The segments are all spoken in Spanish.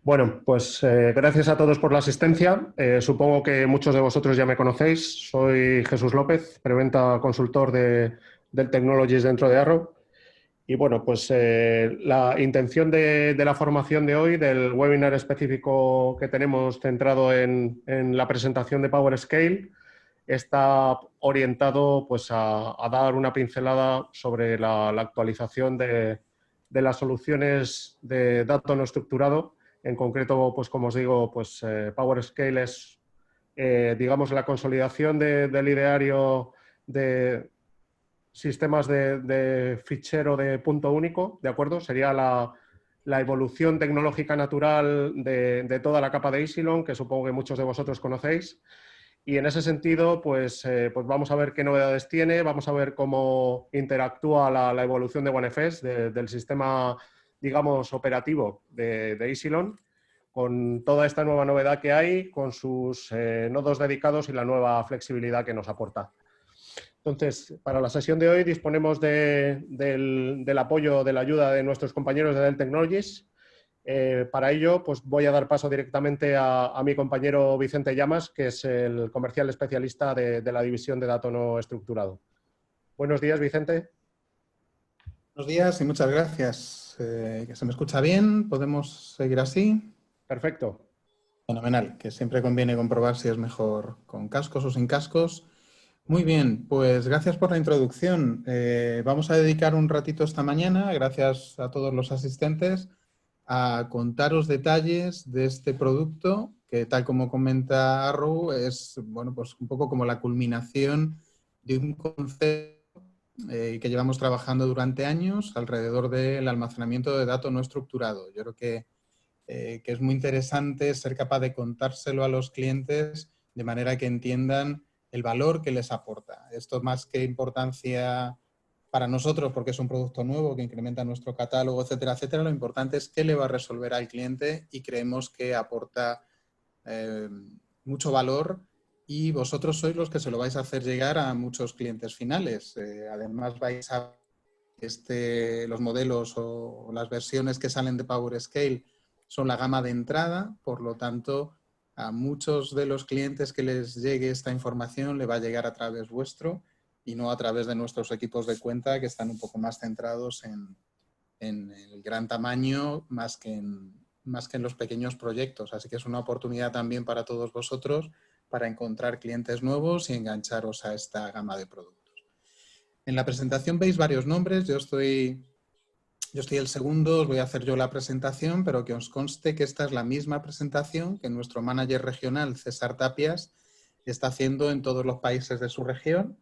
Bueno, pues gracias a todos por la asistencia. Supongo que muchos de vosotros ya me conocéis. Soy Jesús López, preventa consultor del Technologies dentro de Arrow. Y bueno, pues la intención de la formación de hoy, del webinar específico que tenemos centrado en la presentación de PowerScale, está orientado pues, a dar una pincelada sobre la actualización de las soluciones de dato no estructurado. En concreto, pues como os digo, pues PowerScale es, digamos, la consolidación del ideario de sistemas de fichero de punto único, ¿de acuerdo? Sería la evolución tecnológica natural de toda la capa de Isilon, que supongo que muchos de vosotros conocéis. Y en ese sentido, pues pues vamos a ver qué novedades tiene, vamos a ver cómo interactúa la evolución de OneFS, del sistema, digamos, operativo de Isilon, con toda esta nueva novedad que hay, con sus nodos dedicados y la nueva flexibilidad que nos aporta. Entonces, para la sesión de hoy disponemos del apoyo, de la ayuda de nuestros compañeros de Dell Technologies. Para ello, pues voy a dar paso directamente a mi compañero Vicente Llamas, que es el comercial especialista de la división de dato no estructurado. Buenos días, Vicente. Buenos días y muchas gracias. ¿Que se me escucha bien? ¿Podemos seguir así? Perfecto. Fenomenal, que siempre conviene comprobar si es mejor con cascos o sin cascos. Muy bien, pues gracias por la introducción. Vamos a dedicar un ratito esta mañana, gracias a todos los asistentes, a contaros detalles de este producto que, tal como comenta Arrow, es bueno, pues un poco como la culminación de un concepto que llevamos trabajando durante años alrededor del almacenamiento de datos no estructurado. Yo creo que es muy interesante ser capaz de contárselo a los clientes de manera que entiendan el valor que les aporta. Esto, más que importancia para nosotros, porque es un producto nuevo que incrementa nuestro catálogo, etcétera, etcétera, lo importante es qué le va a resolver al cliente, y creemos que aporta mucho valor, y vosotros sois los que se lo vais a hacer llegar a muchos clientes finales. Además, vais a los modelos o las versiones que salen de PowerScale son la gama de entrada, por lo tanto, a muchos de los clientes que les llegue esta información le va a llegar a través vuestro y no a través de nuestros equipos de cuenta, que están un poco más centrados en el gran tamaño más que en los pequeños proyectos. Así que es una oportunidad también para todos vosotros para encontrar clientes nuevos y engancharos a esta gama de productos. En la presentación veis varios nombres. Yo estoy el segundo, os voy a hacer yo la presentación, pero que os conste que esta es la misma presentación que nuestro manager regional, César Tapias, está haciendo en todos los países de su región,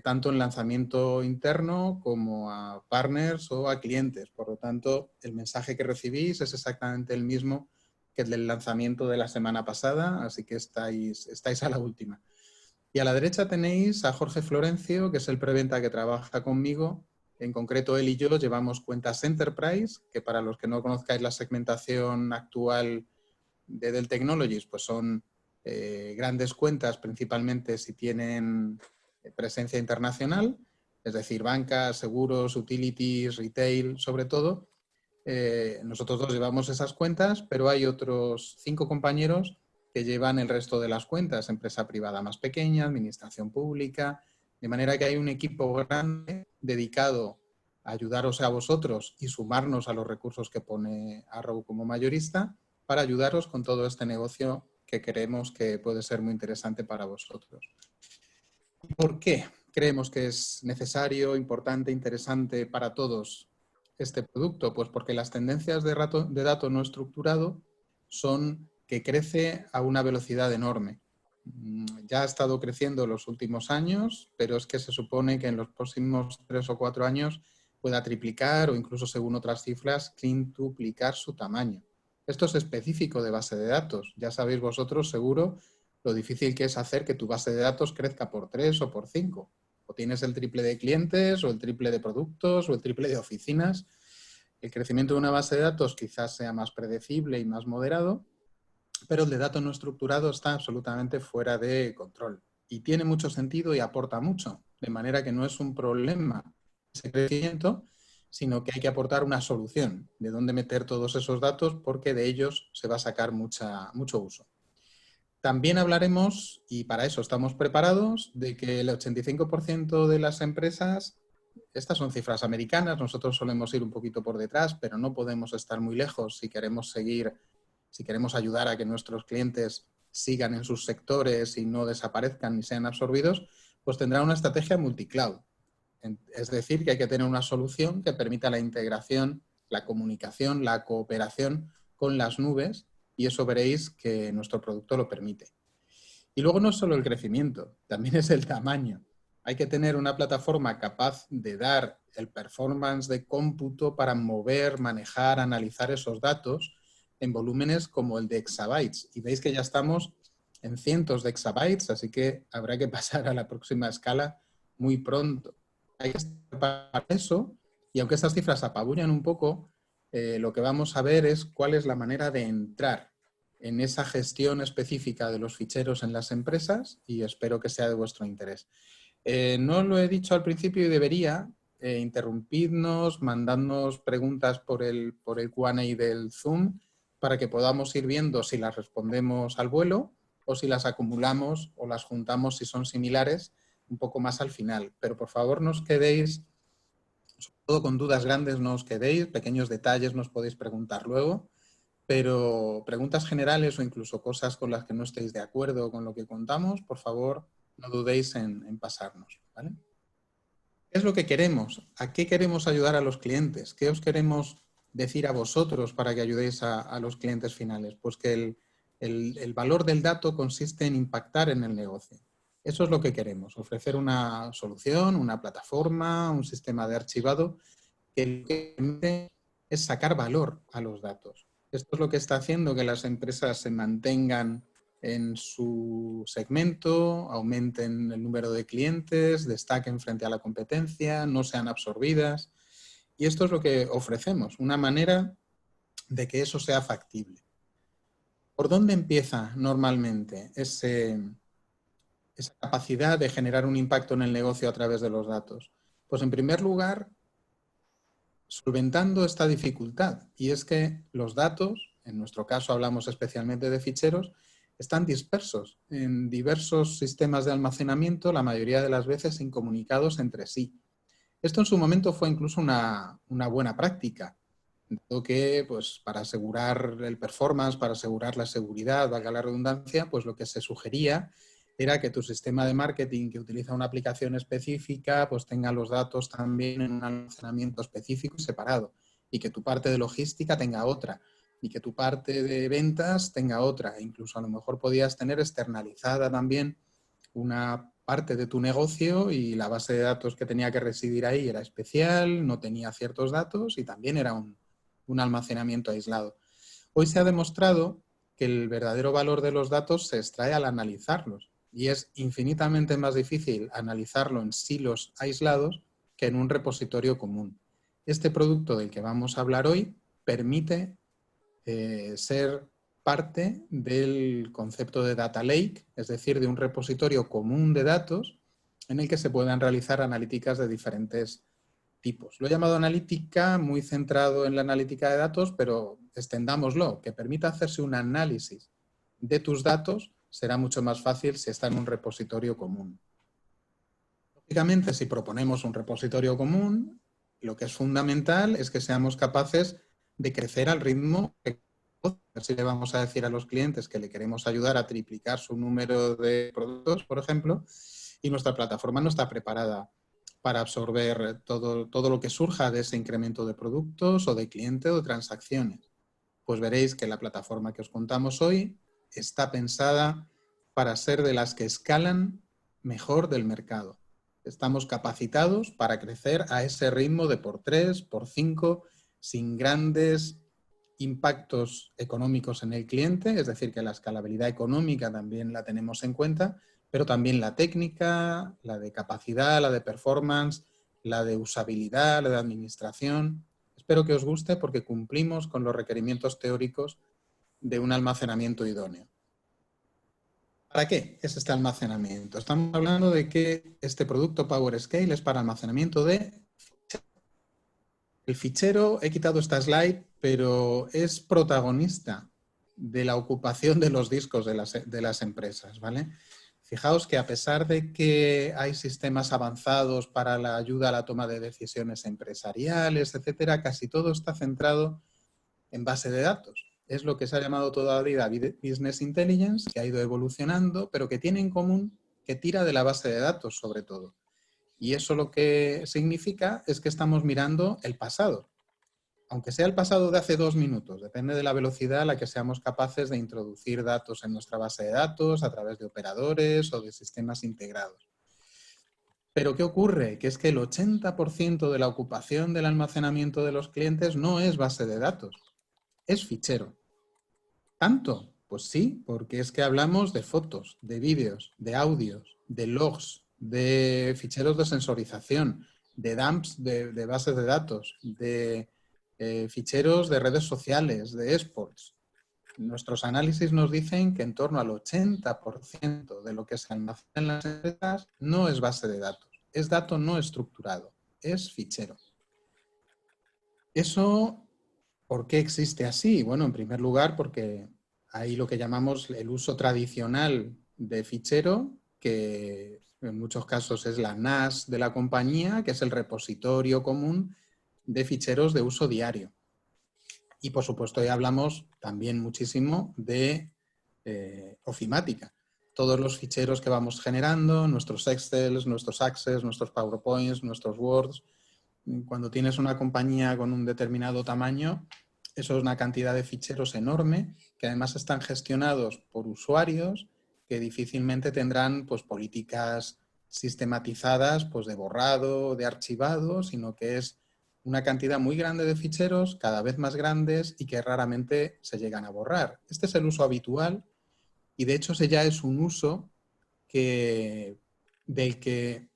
tanto en lanzamiento interno como a partners o a clientes. Por lo tanto, el mensaje que recibís es exactamente el mismo que el del lanzamiento de la semana pasada, así que estáis a la última. Y a la derecha tenéis a Jorge Florencio, que es el preventa que trabaja conmigo. En concreto, él y yo llevamos cuentas Enterprise, que para los que no conozcáis la segmentación actual de Dell Technologies, pues son grandes cuentas, principalmente si tienen presencia internacional, es decir, bancas, seguros, utilities, retail, sobre todo. Nosotros dos llevamos esas cuentas, pero hay otros 5 compañeros que llevan el resto de las cuentas, empresa privada más pequeña, administración pública, de manera que hay un equipo grande dedicado a ayudaros a vosotros y sumarnos a los recursos que pone Arrow como mayorista para ayudaros con todo este negocio que creemos que puede ser muy interesante para vosotros. ¿Por qué creemos que es necesario, importante, interesante para todos este producto? Pues porque las tendencias de dato no estructurado son que crece a una velocidad enorme. Ya ha estado creciendo en los últimos años, pero es que se supone que en los próximos 3 o 4 años pueda triplicar o incluso, según otras cifras, quintuplicar su tamaño. Esto es específico de base de datos. Ya sabéis vosotros, seguro, lo difícil que es hacer que tu base de datos crezca por 3 o por 5. O tienes el triple de clientes, o el triple de productos, o el triple de oficinas. El crecimiento de una base de datos quizás sea más predecible y más moderado, pero el de datos no estructurado está absolutamente fuera de control. Y tiene mucho sentido y aporta mucho, de manera que no es un problema ese crecimiento, sino que hay que aportar una solución de dónde meter todos esos datos porque de ellos se va a sacar mucho uso. También hablaremos, y para eso estamos preparados, de que el 85% de las empresas, estas son cifras americanas, nosotros solemos ir un poquito por detrás, pero no podemos estar muy lejos si queremos si queremos ayudar a que nuestros clientes sigan en sus sectores y no desaparezcan ni sean absorbidos, pues tendrá una estrategia multicloud. Es decir, que hay que tener una solución que permita la integración, la comunicación, la cooperación con las nubes, y eso veréis que nuestro producto lo permite. Y luego no es solo el crecimiento, también es el tamaño. Hay que tener una plataforma capaz de dar el performance de cómputo para mover, manejar, analizar esos datos en volúmenes como el de exabytes. Y veis que ya estamos en cientos de exabytes, así que habrá que pasar a la próxima escala muy pronto. Hay que estar para eso, y aunque estas cifras apabullan un poco, lo que vamos a ver es cuál es la manera de entrar en esa gestión específica de los ficheros en las empresas, y espero que sea de vuestro interés. No lo he dicho al principio y debería. Interrumpidnos, mandadnos preguntas por el Q&A del Zoom para que podamos ir viendo si las respondemos al vuelo o si las acumulamos o las juntamos si son similares un poco más al final. Pero por favor no os quedéis, sobre todo con dudas grandes no os quedéis, pequeños detalles nos podéis preguntar luego, pero preguntas generales o incluso cosas con las que no estéis de acuerdo con lo que contamos, por favor no dudéis en pasarnos, ¿vale? ¿Qué es lo que queremos? ¿A qué queremos ayudar a los clientes? ¿Qué os queremos decir a vosotros para que ayudéis a los clientes finales? Pues que el valor del dato consiste en impactar en el negocio. Eso es lo que queremos, ofrecer una solución, una plataforma, un sistema de archivado que lo que permite es sacar valor a los datos. Esto es lo que está haciendo que las empresas se mantengan en su segmento, aumenten el número de clientes, destaquen frente a la competencia, no sean absorbidas. Y esto es lo que ofrecemos, una manera de que eso sea factible. ¿Por dónde empieza normalmente esa capacidad de generar un impacto en el negocio a través de los datos? Pues en primer lugar, solventando esta dificultad, y es que los datos, en nuestro caso hablamos especialmente de ficheros, están dispersos en diversos sistemas de almacenamiento, la mayoría de las veces incomunicados entre sí. Esto en su momento fue incluso una buena práctica, dado que pues, para asegurar el performance, para asegurar la seguridad, valga la redundancia, pues lo que se sugería era que tu sistema de marketing que utiliza una aplicación específica pues tenga los datos también en un almacenamiento específico y separado, y que tu parte de logística tenga otra, y que tu parte de ventas tenga otra. Incluso a lo mejor podías tener externalizada también una parte de tu negocio y la base de datos que tenía que residir ahí era especial, no tenía ciertos datos y también era un almacenamiento aislado. Hoy se ha demostrado que el verdadero valor de los datos se extrae al analizarlos, y es infinitamente más difícil analizarlo en silos aislados que en un repositorio común. Este producto del que vamos a hablar hoy permite ser parte del concepto de data lake, es decir, de un repositorio común de datos en el que se puedan realizar analíticas de diferentes tipos. Lo he llamado analítica, muy centrado en la analítica de datos, pero extendámoslo, que permita hacerse un análisis de tus datos será mucho más fácil si está en un repositorio común. Lógicamente, si proponemos un repositorio común, lo que es fundamental es que seamos capaces de crecer al ritmo que si le vamos a decir a los clientes que le queremos ayudar a triplicar su número de productos, por ejemplo, y nuestra plataforma no está preparada para absorber todo lo que surja de ese incremento de productos o de clientes o de transacciones. Pues veréis que la plataforma que os contamos hoy está pensada para ser de las que escalan mejor del mercado. Estamos capacitados para crecer a ese ritmo de por 3, por 5, sin grandes impactos económicos en el cliente, es decir, que la escalabilidad económica también la tenemos en cuenta, pero también la técnica, la de capacidad, la de performance, la de usabilidad, la de administración. Espero que os guste porque cumplimos con los requerimientos teóricos de un almacenamiento idóneo. ¿Para qué es este almacenamiento? Estamos hablando de que este producto PowerScale es para almacenamiento de El fichero, he quitado esta slide, pero es protagonista de la ocupación de los discos de las empresas, ¿vale? Fijaos que a pesar de que hay sistemas avanzados para la ayuda a la toma de decisiones empresariales, etcétera, casi todo está centrado en base de datos. Es lo que se ha llamado toda la vida Business Intelligence, que ha ido evolucionando, pero que tiene en común que tira de la base de datos sobre todo. Y eso lo que significa es que estamos mirando el pasado. Aunque sea el pasado de hace 2 minutos, depende de la velocidad a la que seamos capaces de introducir datos en nuestra base de datos a través de operadores o de sistemas integrados. Pero ¿qué ocurre? Que es que el 80% de la ocupación del almacenamiento de los clientes no es base de datos, es fichero. ¿Tanto? Pues sí, porque es que hablamos de fotos, de vídeos, de audios, de logs, de ficheros de sensorización, de dumps de bases de datos, de ficheros de redes sociales, de esports. Nuestros análisis nos dicen que en torno al 80% de lo que se almacena en las empresas no es base de datos, es dato no estructurado, es fichero. Eso, ¿por qué existe así? Bueno, en primer lugar, porque hay lo que llamamos el uso tradicional de fichero, que en muchos casos es la NAS de la compañía, que es el repositorio común de ficheros de uso diario. Y por supuesto ya hablamos también muchísimo de ofimática. Todos los ficheros que vamos generando, nuestros Excel, nuestros Access, nuestros PowerPoints, nuestros Words. Cuando tienes una compañía con un determinado tamaño, eso es una cantidad de ficheros enorme que además están gestionados por usuarios que difícilmente tendrán pues, políticas sistematizadas pues, de borrado, de archivado, sino que es una cantidad muy grande de ficheros, cada vez más grandes y que raramente se llegan a borrar. Este es el uso habitual y de hecho ese ya es un uso del que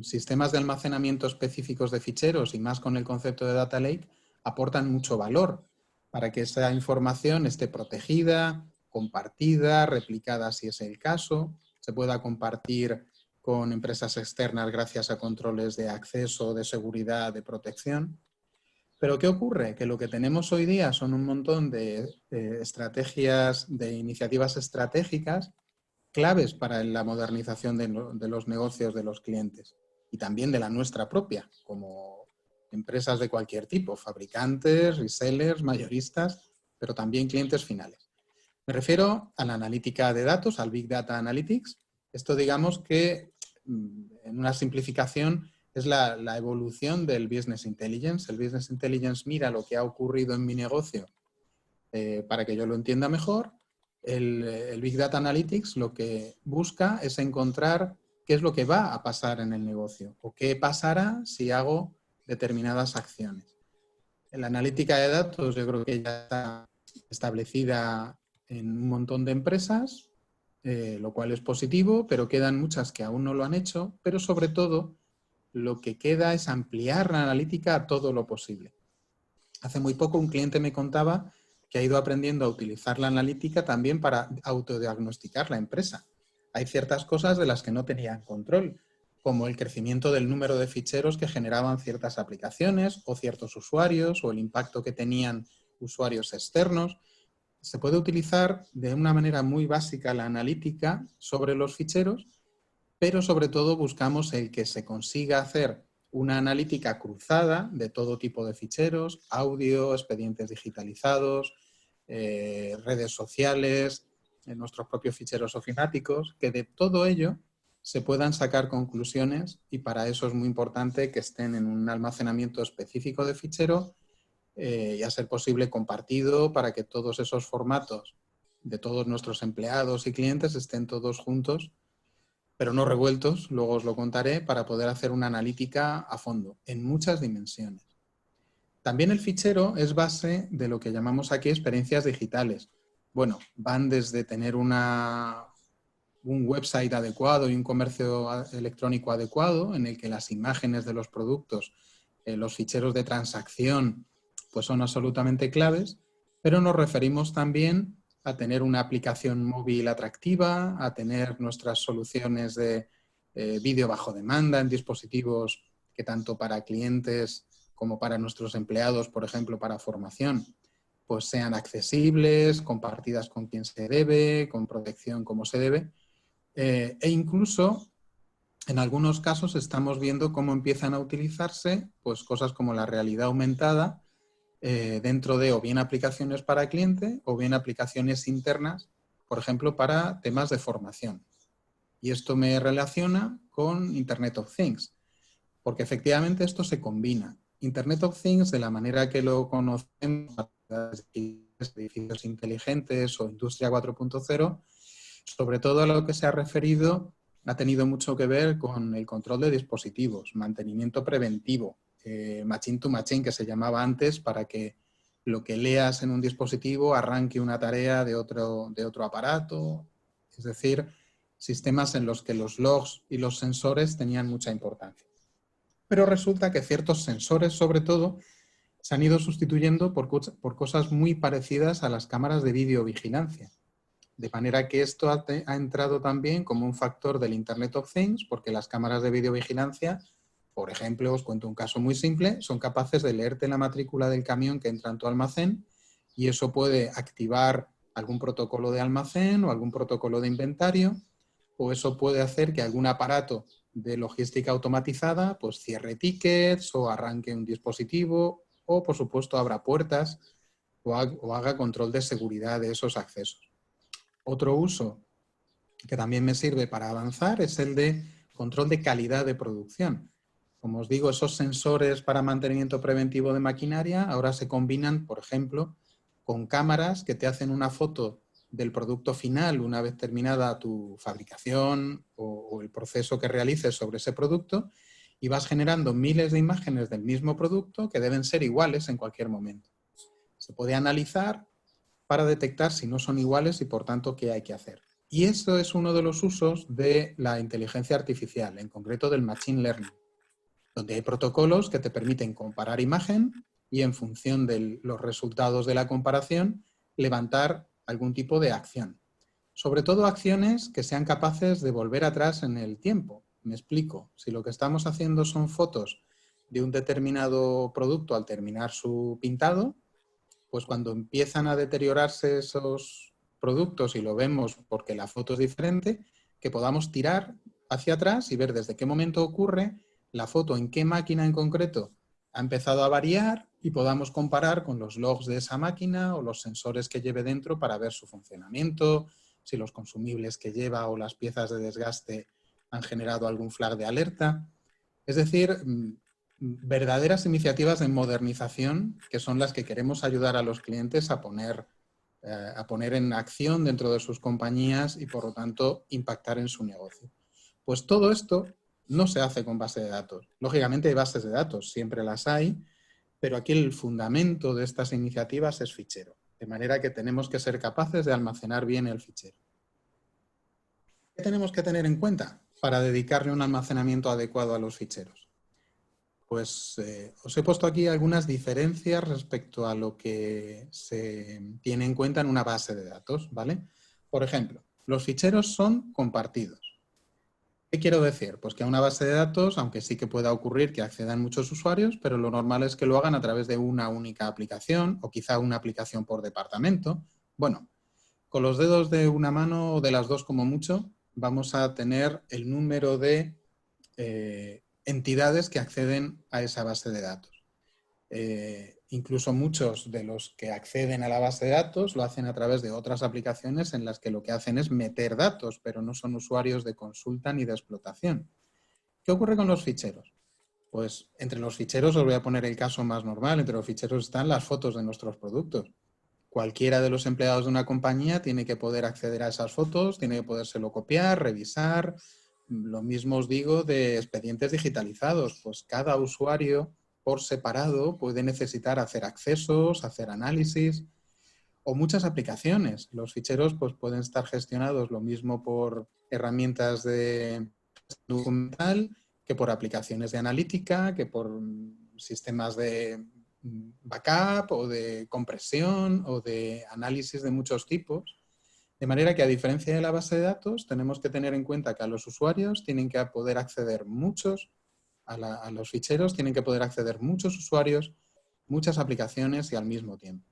sistemas de almacenamiento específicos de ficheros y más con el concepto de Data Lake aportan mucho valor para que esa información esté protegida, compartida, replicada si es el caso, se pueda compartir con empresas externas gracias a controles de acceso, de seguridad, de protección. Pero ¿qué ocurre? Que lo que tenemos hoy día son un montón de estrategias, de iniciativas estratégicas claves para la modernización de los negocios de los clientes y también de la nuestra propia, como empresas de cualquier tipo, fabricantes, resellers, mayoristas, pero también clientes finales. Me refiero a la analítica de datos, al Big Data Analytics. Esto digamos que en una simplificación es la evolución del Business Intelligence. El Business Intelligence mira lo que ha ocurrido en mi negocio para que yo lo entienda mejor. El Big Data Analytics lo que busca es encontrar qué es lo que va a pasar en el negocio o qué pasará si hago determinadas acciones. La analítica de datos yo creo que ya está establecida en un montón de empresas, lo cual es positivo, pero quedan muchas que aún no lo han hecho, pero sobre todo lo que queda es ampliar la analítica a todo lo posible. Hace muy poco un cliente me contaba que ha ido aprendiendo a utilizar la analítica también para autodiagnosticar la empresa. Hay ciertas cosas de las que no tenían control, como el crecimiento del número de ficheros que generaban ciertas aplicaciones o ciertos usuarios o el impacto que tenían usuarios externos. Se puede utilizar de una manera muy básica la analítica sobre los ficheros, pero sobre todo buscamos el que se consiga hacer una analítica cruzada de todo tipo de ficheros, audio, expedientes digitalizados, redes sociales, nuestros propios ficheros ofimáticos, que de todo ello se puedan sacar conclusiones y para eso es muy importante que estén en un almacenamiento específico de fichero y a ser posible compartido para que todos esos formatos de todos nuestros empleados y clientes estén todos juntos, pero no revueltos, luego os lo contaré, para poder hacer una analítica a fondo, en muchas dimensiones. También el fichero es base de lo que llamamos aquí experiencias digitales. Bueno, van desde tener un website adecuado y un comercio electrónico adecuado, en el que las imágenes de los productos, los ficheros de transacción, pues son absolutamente claves, pero nos referimos también a tener una aplicación móvil atractiva, a tener nuestras soluciones de vídeo bajo demanda en dispositivos que tanto para clientes como para nuestros empleados, por ejemplo, para formación, pues sean accesibles, compartidas con quien se debe, con protección como se debe, e incluso en algunos casos estamos viendo cómo empiezan a utilizarse pues, cosas como la realidad aumentada dentro de o bien aplicaciones para cliente o bien aplicaciones internas, por ejemplo, para temas de formación. Y esto me relaciona con Internet of Things, porque efectivamente esto se combina. Internet of Things, de la manera que lo conocemos, edificios inteligentes o Industria 4.0, sobre todo a lo que se ha referido, ha tenido mucho que ver con el control de dispositivos, mantenimiento preventivo, machine to machine, que se llamaba antes, para que lo que leas en un dispositivo arranque una tarea de otro aparato. Es decir, sistemas en los que los logs y los sensores tenían mucha importancia. Pero resulta que ciertos sensores, sobre todo, se han ido sustituyendo por cosas muy parecidas a las cámaras de videovigilancia. De manera que esto ha entrado también como un factor del Internet of Things, porque las cámaras de videovigilancia, por ejemplo, os cuento un caso muy simple, son capaces de leerte la matrícula del camión que entra en tu almacén y eso puede activar algún protocolo de almacén o algún protocolo de inventario, o eso puede hacer que algún aparato de logística automatizada pues cierre tickets o arranque un dispositivo o, por supuesto, abra puertas o haga control de seguridad de esos accesos. Otro uso que también me sirve para avanzar es el de control de calidad de producción. Como os digo, esos sensores para mantenimiento preventivo de maquinaria ahora se combinan, por ejemplo, con cámaras que te hacen una foto del producto final una vez terminada tu fabricación o el proceso que realices sobre ese producto y vas generando miles de imágenes del mismo producto que deben ser iguales en cualquier momento. Se puede analizar para detectar si no son iguales y, por tanto, qué hay que hacer. Y eso es uno de los usos de la inteligencia artificial, en concreto del Machine Learning, donde hay protocolos que te permiten comparar imagen y, en función de los resultados de la comparación, levantar algún tipo de acción. Sobre todo acciones que sean capaces de volver atrás en el tiempo. Me explico. Si lo que estamos haciendo son fotos de un determinado producto al terminar su pintado, pues cuando empiezan a deteriorarse esos productos y lo vemos porque la foto es diferente, que podamos tirar hacia atrás y ver desde qué momento ocurre la foto, en qué máquina en concreto ha empezado a variar y podamos comparar con los logs de esa máquina o los sensores que lleve dentro para ver su funcionamiento, si los consumibles que lleva o las piezas de desgaste han generado algún flag de alerta. Es decir, verdaderas iniciativas de modernización que son las que queremos ayudar a los clientes a poner en acción dentro de sus compañías y, por lo tanto, impactar en su negocio. Pues todo esto no se hace con base de datos. Lógicamente hay bases de datos, siempre las hay, pero aquí el fundamento de estas iniciativas es fichero, de manera que tenemos que ser capaces de almacenar bien el fichero. ¿Qué tenemos que tener en cuenta para dedicarle un almacenamiento adecuado a los ficheros? Pues os he puesto aquí algunas diferencias respecto a lo que se tiene en cuenta en una base de datos, ¿vale? Por ejemplo, los ficheros son compartidos. ¿Qué quiero decir? Pues que a una base de datos, aunque sí que pueda ocurrir que accedan muchos usuarios, pero lo normal es que lo hagan a través de una única aplicación o quizá una aplicación por departamento. Bueno, con los dedos de una mano o de las dos como mucho, vamos a tener el número de entidades que acceden a esa base de datos. Incluso muchos de los que acceden a la base de datos lo hacen a través de otras aplicaciones en las que lo que hacen es meter datos, pero no son usuarios de consulta ni de explotación. ¿Qué ocurre con los ficheros? Pues entre los ficheros os voy a poner el caso más normal. Entre los ficheros están las fotos de nuestros productos. Cualquiera de los empleados de una compañía tiene que poder acceder a esas fotos, tiene que podérselo copiar, revisar. Lo mismo os digo de expedientes digitalizados. Pues cada usuario por separado puede necesitar hacer accesos, hacer análisis o muchas aplicaciones. Los ficheros pues, pueden estar gestionados lo mismo por herramientas de documental que por aplicaciones de analítica, que por sistemas de backup o de compresión o de análisis de muchos tipos. De manera que, a diferencia de la base de datos, tenemos que tener en cuenta que a los usuarios tienen que poder acceder muchos a los ficheros tienen que poder acceder muchos usuarios, muchas aplicaciones y al mismo tiempo.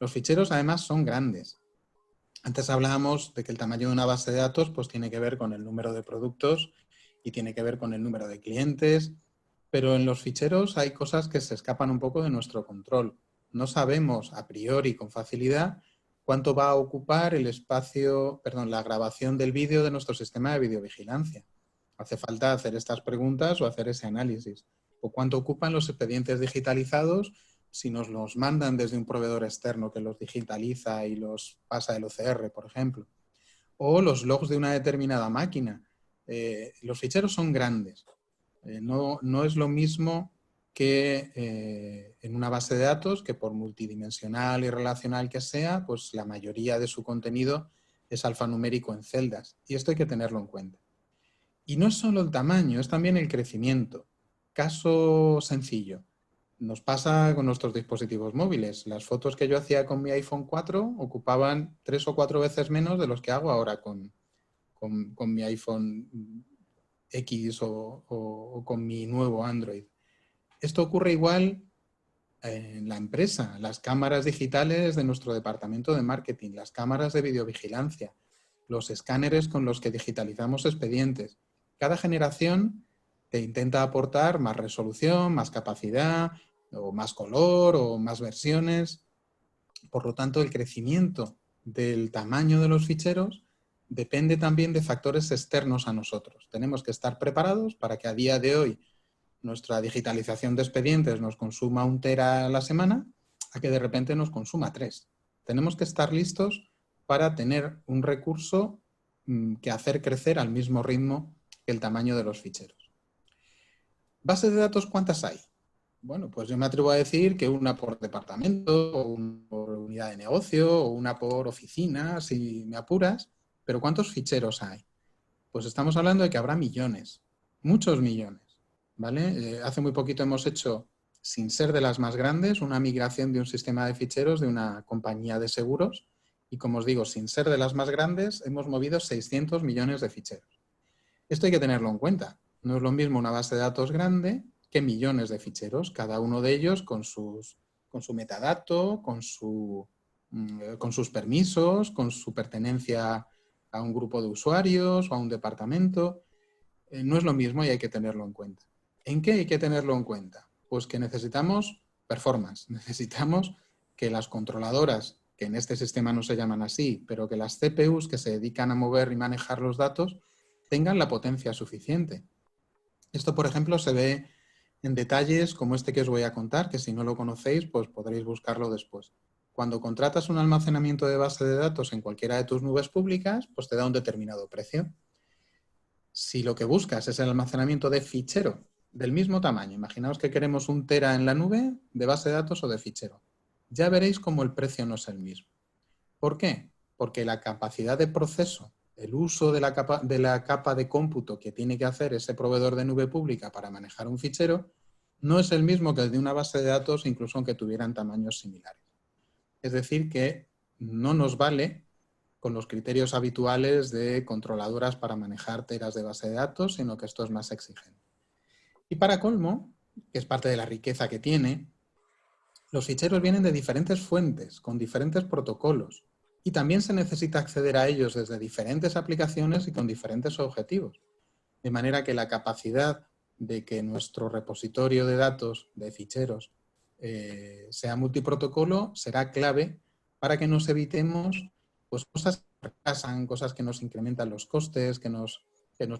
Los ficheros además son grandes. Antes hablábamos de que el tamaño de una base de datos pues tiene que ver con el número de productos y tiene que ver con el número de clientes, pero en los ficheros hay cosas que se escapan un poco de nuestro control. No sabemos a priori con facilidad cuánto va a ocupar el espacio, la grabación del vídeo de nuestro sistema de videovigilancia. Hace falta hacer estas preguntas o hacer ese análisis. O cuánto ocupan los expedientes digitalizados si nos los mandan desde un proveedor externo que los digitaliza y los pasa el OCR, por ejemplo. O los logs de una determinada máquina. Los ficheros son grandes. No es lo mismo que en una base de datos, que por multidimensional y relacional que sea, pues la mayoría de su contenido es alfanumérico en celdas. Y esto hay que tenerlo en cuenta. Y no es solo el tamaño, es también el crecimiento. Caso sencillo. Nos pasa con nuestros dispositivos móviles. Las fotos que yo hacía con mi iPhone 4 ocupaban 3 o 4 veces menos de los que hago ahora con mi iPhone X o con mi nuevo Android. Esto ocurre igual en la empresa. Las cámaras digitales de nuestro departamento de marketing, las cámaras de videovigilancia, los escáneres con los que digitalizamos expedientes. Cada generación te intenta aportar más resolución, más capacidad, o más color, o más versiones. Por lo tanto, el crecimiento del tamaño de los ficheros depende también de factores externos a nosotros. Tenemos que estar preparados para que a día de hoy nuestra digitalización de expedientes nos consuma 1 tera a la semana, a que de repente nos consuma 3. Tenemos que estar listos para tener un recurso que hacer crecer al mismo ritmo que el tamaño de los ficheros. ¿Bases de datos cuántas hay? Bueno, pues yo me atrevo a decir que una por departamento, o una por unidad de negocio, o una por oficina, si me apuras. Pero ¿cuántos ficheros hay? Pues estamos hablando de que habrá millones, muchos millones, ¿vale? Hace muy poquito hemos hecho, sin ser de las más grandes, una migración de un sistema de ficheros de una compañía de seguros y, como os digo, sin ser de las más grandes, hemos movido 600 millones de ficheros. Esto hay que tenerlo en cuenta. No es lo mismo una base de datos grande que millones de ficheros, cada uno de ellos con su metadato, con sus permisos, con su pertenencia a un grupo de usuarios o a un departamento. No es lo mismo y hay que tenerlo en cuenta. ¿En qué hay que tenerlo en cuenta? Pues que necesitamos performance, necesitamos que las controladoras, que en este sistema no se llaman así, pero que las CPUs que se dedican a mover y manejar los datos tengan la potencia suficiente. Esto, por ejemplo, se ve en detalles como este que os voy a contar, que si no lo conocéis, pues podréis buscarlo después. Cuando contratas un almacenamiento de base de datos en cualquiera de tus nubes públicas, pues te da un determinado precio. Si lo que buscas es el almacenamiento de fichero del mismo tamaño, imaginaos que queremos 1 tera en la nube de base de datos o de fichero, ya veréis cómo el precio no es el mismo. ¿Por qué? Porque la capacidad de proceso, el uso de la capa de cómputo que tiene que hacer ese proveedor de nube pública para manejar un fichero no es el mismo que el de una base de datos, incluso aunque tuvieran tamaños similares. Es decir, que no nos vale con los criterios habituales de controladoras para manejar teras de base de datos, sino que esto es más exigente. Y para colmo, que es parte de la riqueza que tiene, los ficheros vienen de diferentes fuentes, con diferentes protocolos, y también se necesita acceder a ellos desde diferentes aplicaciones y con diferentes objetivos. De manera que la capacidad de que nuestro repositorio de datos, de ficheros, sea multiprotocolo, será clave para que nos evitemos pues, cosas que retrasan, cosas que nos incrementan los costes, que nos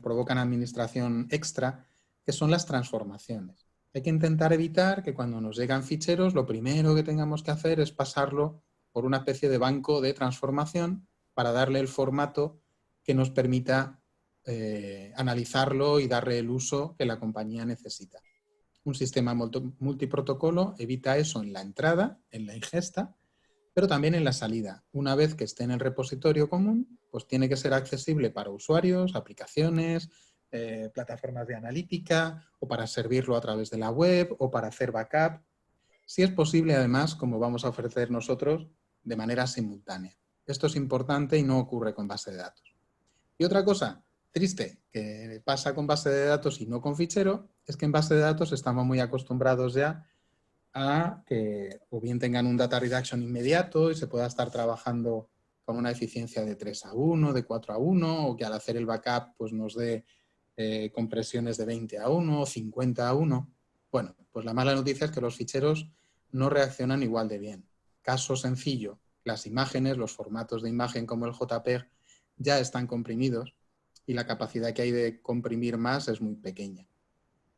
provocan administración extra, que son las transformaciones. Hay que intentar evitar que cuando nos llegan ficheros, lo primero que tengamos que hacer es pasarlo por una especie de banco de transformación para darle el formato que nos permita analizarlo y darle el uso que la compañía necesita. Un sistema multiprotocolo evita eso en la entrada, en la ingesta, pero también en la salida. Una vez que esté en el repositorio común, pues tiene que ser accesible para usuarios, aplicaciones, plataformas de analítica, o para servirlo a través de la web, o para hacer backup. Si es posible, además, como vamos a ofrecer nosotros, de manera simultánea. Esto es importante y no ocurre con base de datos. Y otra cosa triste que pasa con base de datos y no con fichero es que en base de datos estamos muy acostumbrados ya a que o bien tengan un data reduction inmediato y se pueda estar trabajando con una eficiencia de 3:1, de 4:1, o que al hacer el backup pues nos dé compresiones de 20:1 o 50:1. Bueno, pues la mala noticia es que los ficheros no reaccionan igual de bien. Caso sencillo, las imágenes, los formatos de imagen como el JPEG ya están comprimidos y la capacidad que hay de comprimir más es muy pequeña.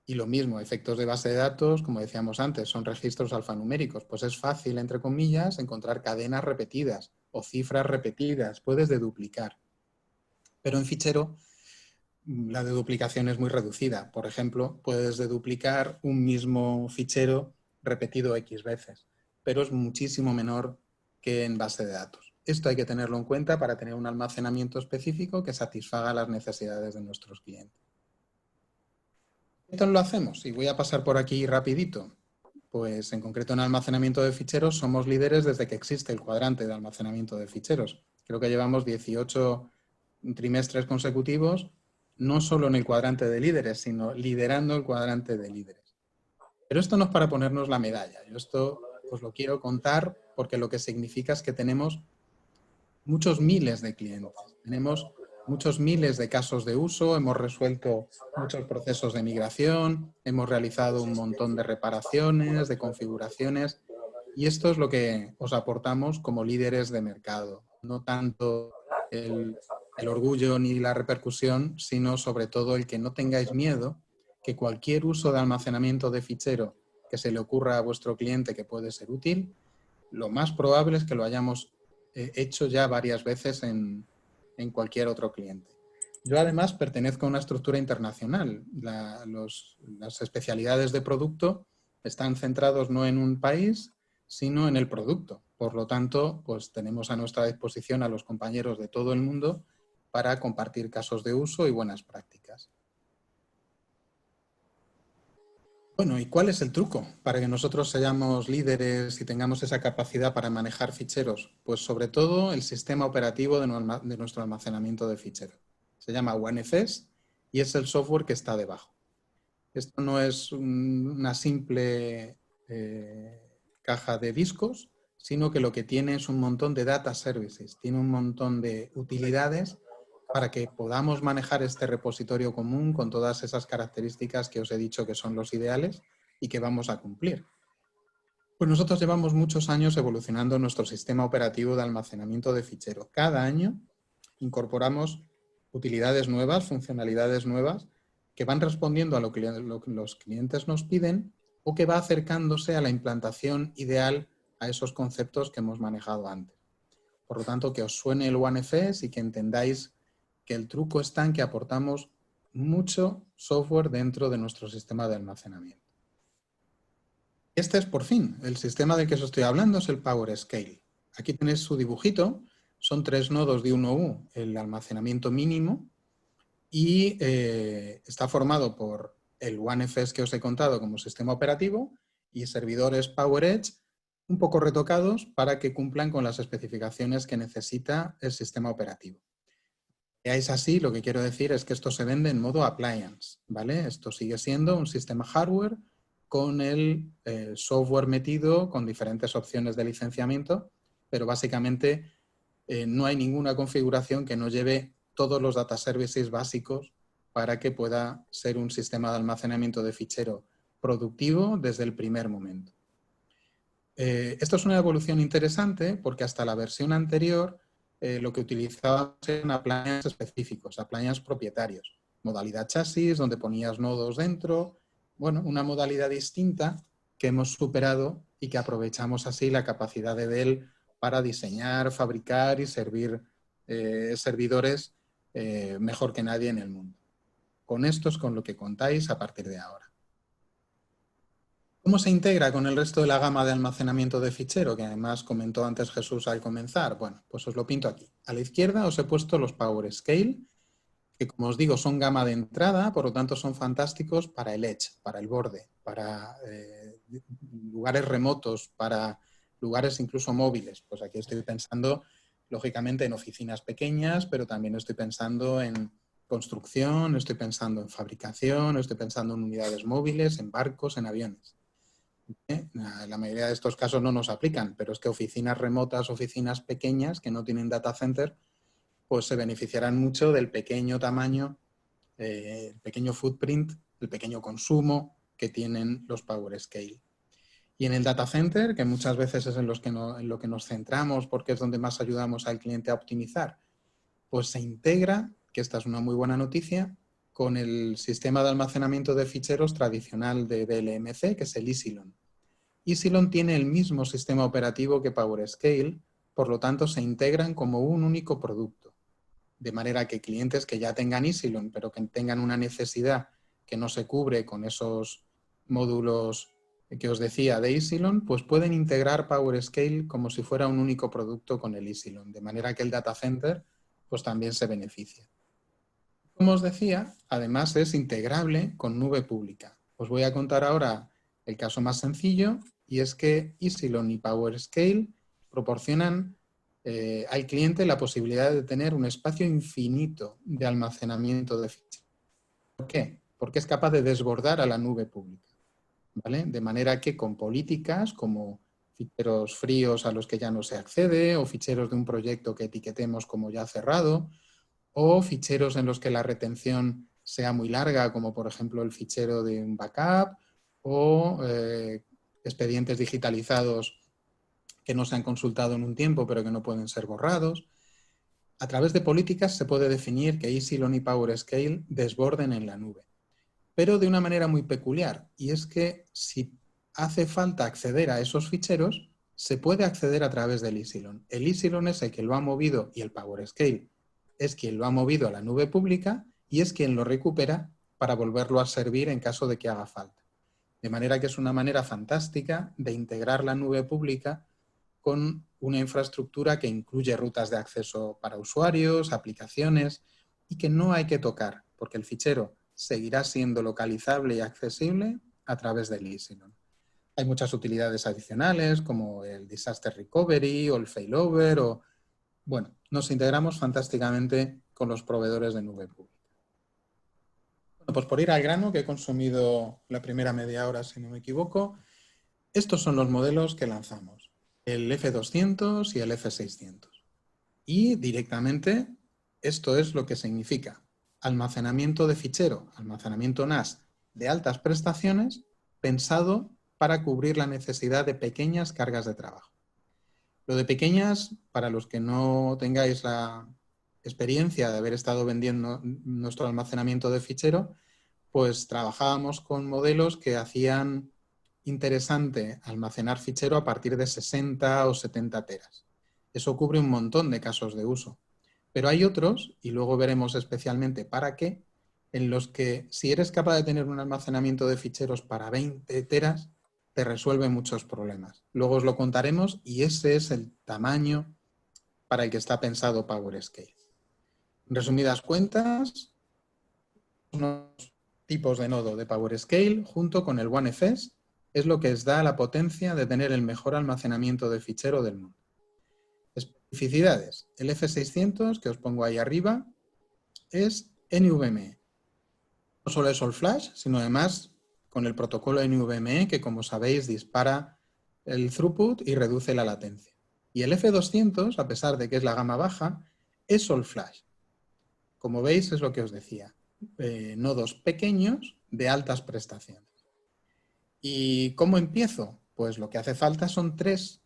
Y lo mismo, efectos de base de datos, como decíamos antes, son registros alfanuméricos. Pues es fácil, entre comillas, encontrar cadenas repetidas o cifras repetidas. Puedes deduplicar. Pero en fichero la deduplicación es muy reducida. Por ejemplo, puedes deduplicar un mismo fichero repetido X veces, pero es muchísimo menor que en base de datos. Esto hay que tenerlo en cuenta para tener un almacenamiento específico que satisfaga las necesidades de nuestros clientes. Entonces lo hacemos y voy a pasar por aquí rapidito. Pues en concreto en almacenamiento de ficheros somos líderes desde que existe el cuadrante de almacenamiento de ficheros. Creo que llevamos 18 trimestres consecutivos, no solo en el cuadrante de líderes, sino liderando el cuadrante de líderes. Pero esto no es para ponernos la medalla. Yo esto os lo quiero contar porque lo que significa es que tenemos muchos miles de clientes. Tenemos muchos miles de casos de uso, hemos resuelto muchos procesos de migración, hemos realizado un montón de reparaciones, de configuraciones, y esto es lo que os aportamos como líderes de mercado. No tanto el orgullo ni la repercusión, sino sobre todo el que no tengáis miedo, que cualquier uso de almacenamiento de fichero que se le ocurra a vuestro cliente que puede ser útil, lo más probable es que lo hayamos hecho ya varias veces en cualquier otro cliente. Yo además pertenezco a una estructura internacional. Las especialidades de producto están centrados no en un país, sino en el producto. Por lo tanto, pues tenemos a nuestra disposición a los compañeros de todo el mundo para compartir casos de uso y buenas prácticas. Bueno, ¿y cuál es el truco para que nosotros seamos líderes y tengamos esa capacidad para manejar ficheros? Pues sobre todo el sistema operativo de nuestro almacenamiento de ficheros. Se llama OneFS y es el software que está debajo. Esto no es una simple caja de discos, sino que lo que tiene es un montón de data services, tiene un montón de utilidades para que podamos manejar este repositorio común con todas esas características que os he dicho que son los ideales y que vamos a cumplir. Pues nosotros llevamos muchos años evolucionando nuestro sistema operativo de almacenamiento de ficheros. Cada año incorporamos utilidades nuevas, funcionalidades nuevas, que van respondiendo a lo que los clientes nos piden o que va acercándose a la implantación ideal a esos conceptos que hemos manejado antes. Por lo tanto, que os suene el OneFS y que entendáis que el truco está en que aportamos mucho software dentro de nuestro sistema de almacenamiento. Este es, por fin, el sistema del que os estoy hablando, es el PowerScale. Aquí tenéis su dibujito, son 3 nodos de 1U, el almacenamiento mínimo, y está formado por el OneFS que os he contado como sistema operativo y servidores PowerEdge un poco retocados para que cumplan con las especificaciones que necesita el sistema operativo. Veáis así, lo que quiero decir es que esto se vende en modo appliance, ¿vale? Esto sigue siendo un sistema hardware con el software metido con diferentes opciones de licenciamiento, pero básicamente no hay ninguna configuración que no lleve todos los data services básicos para que pueda ser un sistema de almacenamiento de fichero productivo desde el primer momento. Esto es una evolución interesante porque hasta la versión anterior lo que utilizábamos eran appliances específicos, appliances propietarios, modalidad chasis, donde ponías nodos dentro, bueno, una modalidad distinta que hemos superado y que aprovechamos así la capacidad de Dell para diseñar, fabricar y servir servidores mejor que nadie en el mundo. Con esto es con lo que contáis a partir de ahora. ¿Cómo se integra con el resto de la gama de almacenamiento de fichero? Que además comentó antes Jesús al comenzar. Bueno, pues os lo pinto aquí. A la izquierda os he puesto los PowerScale, que como os digo son gama de entrada, por lo tanto son fantásticos para el edge, para el borde, para lugares remotos, para lugares incluso móviles. Pues aquí estoy pensando, lógicamente, en oficinas pequeñas, pero también estoy pensando en construcción, estoy pensando en fabricación, estoy pensando en unidades móviles, en barcos, en aviones. La mayoría de estos casos no nos aplican, pero es que oficinas remotas, oficinas pequeñas que no tienen data center, pues se beneficiarán mucho del pequeño tamaño, el pequeño footprint, el pequeño consumo que tienen los PowerScale. Y en el data center, que muchas veces es en lo que nos centramos porque es donde más ayudamos al cliente a optimizar, pues se integra, que esta es una muy buena noticia, con el sistema de almacenamiento de ficheros tradicional de DLMC, que es el Isilon. Isilon tiene el mismo sistema operativo que PowerScale, por lo tanto se integran como un único producto. De manera que clientes que ya tengan Isilon, pero que tengan una necesidad que no se cubre con esos módulos que os decía de Isilon, pues pueden integrar PowerScale como si fuera un único producto con el Isilon, de manera que el data center pues también se beneficia. Como os decía, además es integrable con nube pública. Os voy a contar ahora el caso más sencillo, y es que Isilon y PowerScale proporcionan al cliente la posibilidad de tener un espacio infinito de almacenamiento de ficheros. ¿Por qué? Porque es capaz de desbordar a la nube pública, ¿vale? De manera que con políticas como ficheros fríos a los que ya no se accede, o ficheros de un proyecto que etiquetemos como ya cerrado, o ficheros en los que la retención sea muy larga, como por ejemplo el fichero de un backup, o expedientes digitalizados que no se han consultado en un tiempo pero que no pueden ser borrados. A través de políticas se puede definir que Isilon y PowerScale desborden en la nube, pero de una manera muy peculiar, y es que si hace falta acceder a esos ficheros, se puede acceder a través del Isilon. El Isilon es el que lo ha movido, y el PowerScale es quien lo ha movido a la nube pública y es quien lo recupera para volverlo a servir en caso de que haga falta. De manera que es una manera fantástica de integrar la nube pública con una infraestructura que incluye rutas de acceso para usuarios, aplicaciones, y que no hay que tocar, porque el fichero seguirá siendo localizable y accesible a través del Isilon. Hay muchas utilidades adicionales como el Disaster Recovery o el Failover, o bueno, nos integramos fantásticamente con los proveedores de nube pública. Bueno, pues por ir al grano, que he consumido la primera media hora, si no me equivoco, estos son los modelos que lanzamos, el F200 y el F600. Y directamente esto es lo que significa almacenamiento de fichero, almacenamiento NAS de altas prestaciones, pensado para cubrir la necesidad de pequeñas cargas de trabajo. Lo de pequeñas, para los que no tengáis la experiencia de haber estado vendiendo nuestro almacenamiento de fichero, pues trabajábamos con modelos que hacían interesante almacenar fichero a partir de 60 o 70 teras. Eso cubre un montón de casos de uso. Pero hay otros, y luego veremos especialmente para qué, en los que si eres capaz de tener un almacenamiento de ficheros para 20 teras, te resuelve muchos problemas. Luego os lo contaremos, y ese es el tamaño para el que está pensado PowerScale. En resumidas cuentas, unos tipos de nodo de PowerScale junto con el OneFS es lo que os da la potencia de tener el mejor almacenamiento de fichero del mundo. Especificidades. El F600, que os pongo ahí arriba, es NVMe. No solo es all flash, sino además con el protocolo NVMe, que como sabéis dispara el throughput y reduce la latencia. Y el F200, a pesar de que es la gama baja, es all flash. Como veis, es lo que os decía. Nodos pequeños de altas prestaciones. ¿Y cómo empiezo? Pues lo que hace falta son 3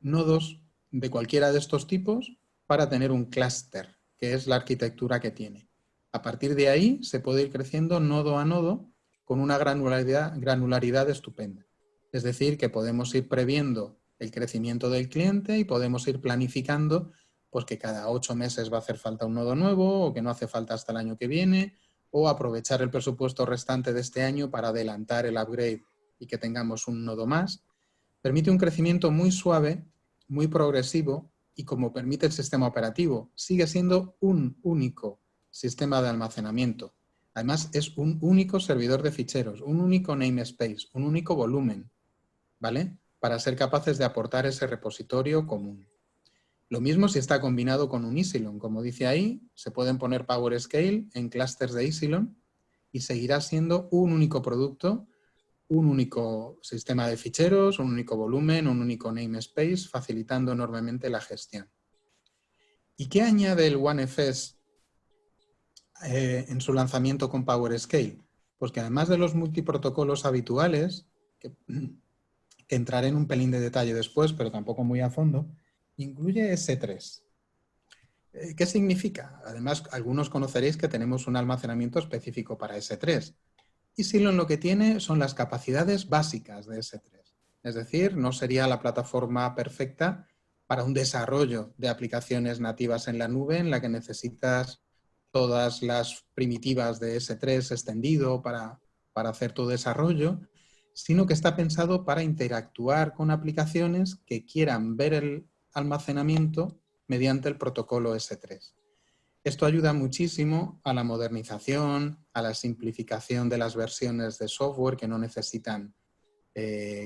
nodos de cualquiera de estos tipos para tener un clúster, que es la arquitectura que tiene. A partir de ahí se puede ir creciendo nodo a nodo con una granularidad estupenda. Es decir, que podemos ir previendo el crecimiento del cliente y podemos ir planificando pues que cada 8 meses va a hacer falta un nodo nuevo, o que no hace falta hasta el año que viene, o aprovechar el presupuesto restante de este año para adelantar el upgrade y que tengamos un nodo más. Permite un crecimiento muy suave, muy progresivo, y como permite el sistema operativo, sigue siendo un único sistema de almacenamiento. Además, es un único servidor de ficheros, un único namespace, un único volumen, ¿vale? Para ser capaces de aportar ese repositorio común. Lo mismo si está combinado con un Echelon. Como dice ahí, se pueden poner PowerScale en clústeres de Echelon y seguirá siendo un único producto, un único sistema de ficheros, un único volumen, un único namespace, facilitando enormemente la gestión. ¿Y qué añade el OneFS en su lanzamiento con PowerScale? Pues que además de los multiprotocolos habituales, que entraré en un pelín de detalle después, pero tampoco muy a fondo, incluye S3. ¿Qué significa? Además, algunos conoceréis que tenemos un almacenamiento específico para S3. Y Echelon lo que tiene son las capacidades básicas de S3. Es decir, no sería la plataforma perfecta para un desarrollo de aplicaciones nativas en la nube en la que necesitas todas las primitivas de S3 extendido para hacer tu desarrollo, sino que está pensado para interactuar con aplicaciones que quieran ver el almacenamiento mediante el protocolo S3. Esto ayuda muchísimo a la modernización, a la simplificación de las versiones de software que no necesitan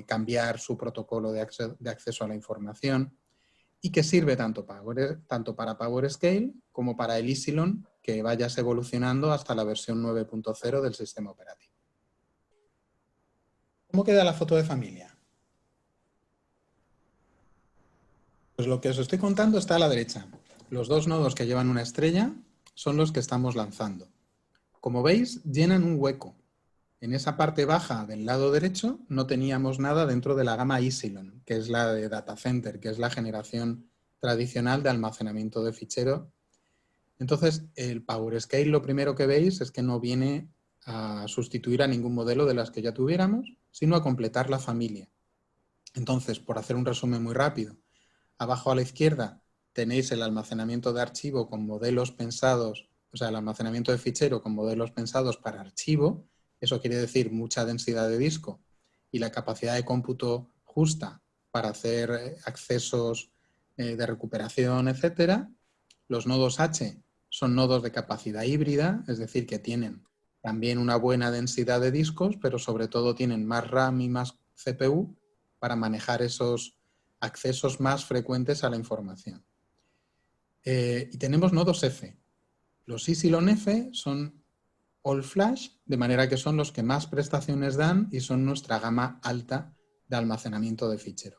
cambiar su protocolo de acceso a la información y que sirve tanto para PowerScale como para el Echelon, que vayas evolucionando hasta la versión 9.0 del sistema operativo. ¿Cómo queda la foto de familia? Pues lo que os estoy contando está a la derecha. Los dos nodos que llevan una estrella son los que estamos lanzando. Como veis, llenan un hueco. En esa parte baja del lado derecho no teníamos nada dentro de la gama Echelon, que es la de Data Center, que es la generación tradicional de almacenamiento de fichero. Entonces, el PowerScale lo primero que veis es que no viene a sustituir a ningún modelo de las que ya tuviéramos, sino a completar la familia. Entonces, por hacer un resumen muy rápido, abajo a la izquierda tenéis el almacenamiento de archivo con modelos pensados, o sea, el almacenamiento de fichero con modelos pensados para archivo. Eso quiere decir mucha densidad de disco y la capacidad de cómputo justa para hacer accesos de recuperación, etcétera. Los nodos H son nodos de capacidad híbrida, es decir, que tienen también una buena densidad de discos, pero sobre todo tienen más RAM y más CPU para manejar esos accesos más frecuentes a la información. Y tenemos nodos F. Los Echelon F son all flash, de manera que son los que más prestaciones dan y son nuestra gama alta de almacenamiento de fichero.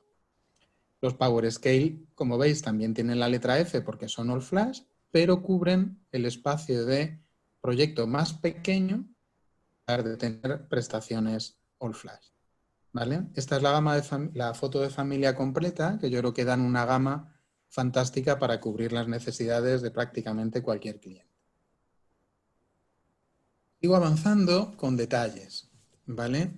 Los PowerScale, como veis, también tienen la letra F porque son all flash, pero cubren el espacio de proyecto más pequeño para de tener prestaciones all flash. ¿Vale? Esta es la foto de familia completa, que yo creo que dan una gama fantástica para cubrir las necesidades de prácticamente cualquier cliente. Sigo avanzando con detalles, ¿vale?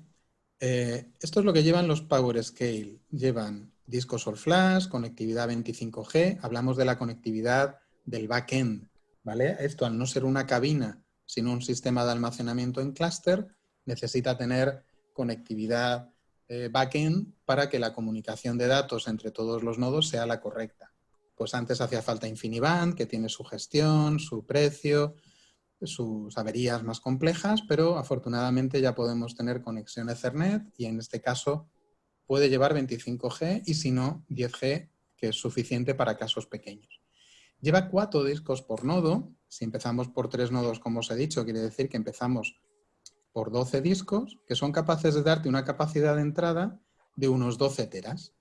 Esto es lo que llevan los PowerScale. Llevan discos all flash, conectividad 25G, hablamos de la conectividad del backend, ¿vale? Esto, al no ser una cabina, sino un sistema de almacenamiento en clúster, necesita tener conectividad backend para que la comunicación de datos entre todos los nodos sea la correcta. Pues antes hacía falta InfiniBand, que tiene su gestión, su precio, sus averías más complejas, pero afortunadamente ya podemos tener conexión Ethernet y en este caso puede llevar 25G y si no 10G, que es suficiente para casos pequeños. Lleva 4 discos por nodo. Si empezamos por 3 nodos, como os he dicho, quiere decir que empezamos por 12 discos que son capaces de darte una capacidad de entrada de unos 12 teras.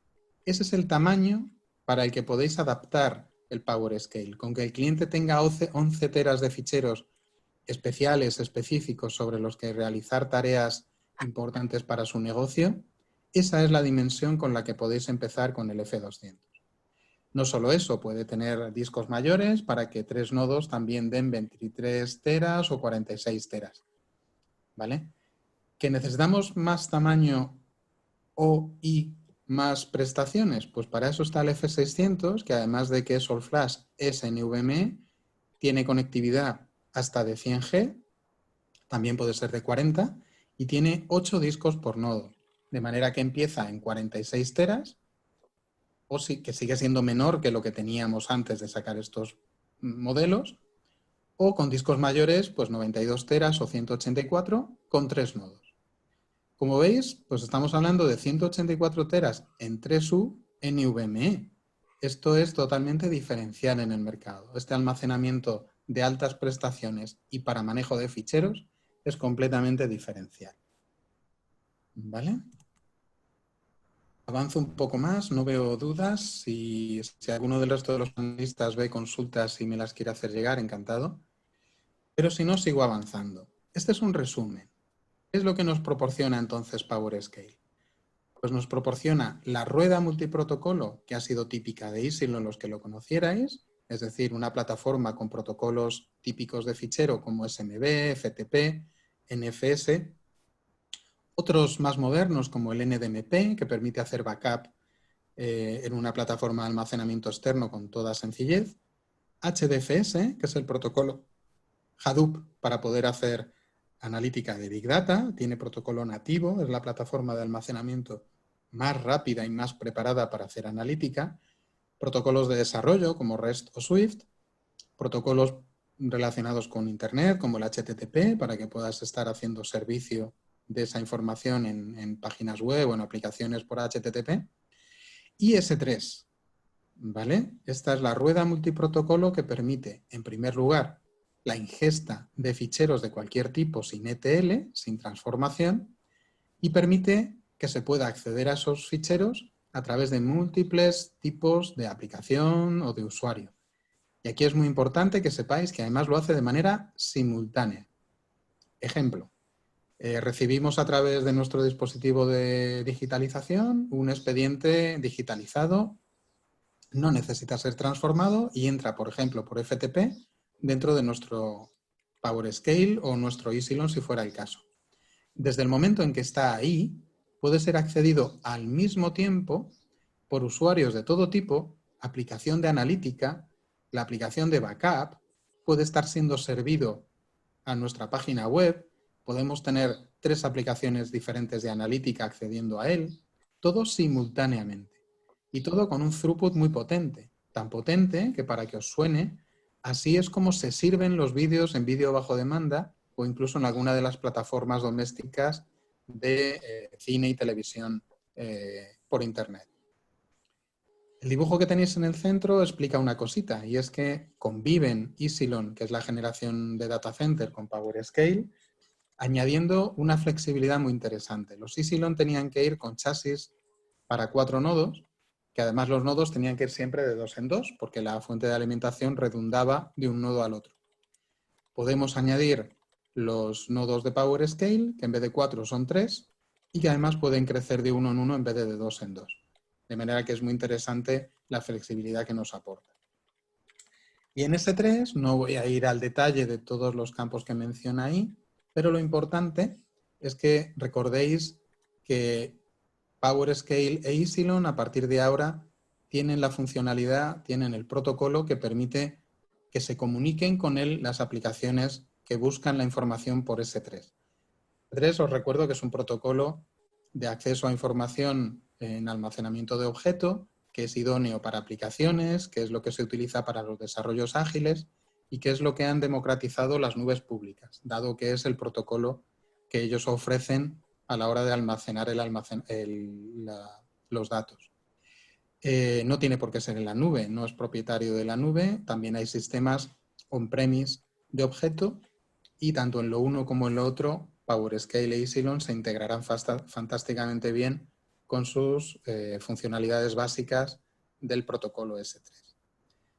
Ese es el tamaño para el que podéis adaptar el PowerScale. Con que el cliente tenga 11 teras de ficheros especiales, específicos sobre los que realizar tareas importantes para su negocio, esa es la dimensión con la que podéis empezar con el F200. No solo eso, puede tener discos mayores para que 3 nodos también den 23 teras o 46 teras. ¿Vale? ¿Que necesitamos más tamaño y más prestaciones? Pues para eso está el F600, que además de que es all flash, es NVMe, tiene conectividad hasta de 100G, también puede ser de 40, y tiene 8 discos por nodo, de manera que empieza en 46 teras, o que sigue siendo menor que lo que teníamos antes de sacar estos modelos, o con discos mayores, pues 92 teras o 184 con 3 nodos. Como veis, pues estamos hablando de 184 teras en 3U NVMe. Esto es totalmente diferencial en el mercado. Este almacenamiento de altas prestaciones y para manejo de ficheros es completamente diferencial. ¿Vale? Avanzo un poco más, no veo dudas. Si alguno del resto de los panelistas ve consultas y me las quiere hacer llegar, encantado. Pero si no, sigo avanzando. Este es un resumen. ¿Qué es lo que nos proporciona entonces PowerScale? Pues nos proporciona la rueda multiprotocolo, que ha sido típica de Isilon, los que lo conocierais, es decir, una plataforma con protocolos típicos de fichero como SMB, FTP, NFS, otros más modernos como el NDMP, que permite hacer backup en una plataforma de almacenamiento externo con toda sencillez, HDFS, que es el protocolo Hadoop para poder hacer analítica de Big Data, tiene protocolo nativo, es la plataforma de almacenamiento más rápida y más preparada para hacer analítica, protocolos de desarrollo como REST o Swift, protocolos relacionados con Internet como el HTTP para que puedas estar haciendo servicio de esa información en páginas web o en aplicaciones por HTTP, y S3, ¿vale? Esta es la rueda multiprotocolo que permite, en primer lugar, la ingesta de ficheros de cualquier tipo sin ETL, sin transformación, y permite que se pueda acceder a esos ficheros a través de múltiples tipos de aplicación o de usuario. Y aquí es muy importante que sepáis que además lo hace de manera simultánea. Ejemplo, recibimos a través de nuestro dispositivo de digitalización un expediente digitalizado, no necesita ser transformado y entra, por ejemplo, por FTP dentro de nuestro PowerScale o nuestro Isilon si fuera el caso. Desde el momento en que está ahí, puede ser accedido al mismo tiempo por usuarios de todo tipo, aplicación de analítica, la aplicación de backup, puede estar siendo servido a nuestra página web, podemos tener 3 aplicaciones diferentes de analítica accediendo a él, todo simultáneamente. Y todo con un throughput muy potente, tan potente que para que os suene, así es como se sirven los vídeos en vídeo bajo demanda o incluso en alguna de las plataformas domésticas de cine y televisión por Internet. El dibujo que tenéis en el centro explica una cosita, y es que conviven Isilon, que es la generación de data center, con PowerScale, añadiendo una flexibilidad muy interesante. Los Isilon tenían que ir con chasis para 4 nodos, que además los nodos tenían que ir siempre de 2 en 2, porque la fuente de alimentación redundaba de un nodo al otro. Podemos añadir los nodos de PowerScale, que en vez de 4 son 3, y que además pueden crecer de 1 en 1 en vez de 2 en 2. De manera que es muy interesante la flexibilidad que nos aporta. Y en S3 no voy a ir al detalle de todos los campos que menciona ahí, pero lo importante es que recordéis que PowerScale e Isilon a partir de ahora tienen la funcionalidad, tienen el protocolo que permite que se comuniquen con él las aplicaciones que buscan la información por S3. S3 os recuerdo que es un protocolo de acceso a información en almacenamiento de objeto, que es idóneo para aplicaciones, que es lo que se utiliza para los desarrollos ágiles y que es lo que han democratizado las nubes públicas, dado que es el protocolo que ellos ofrecen a la hora de almacenar los datos. No tiene por qué ser en la nube, no es propietario de la nube, también hay sistemas on-premise de objeto y tanto en lo uno como en lo otro, PowerScale e Isilon se integrarán fantásticamente bien con sus funcionalidades básicas del protocolo S3.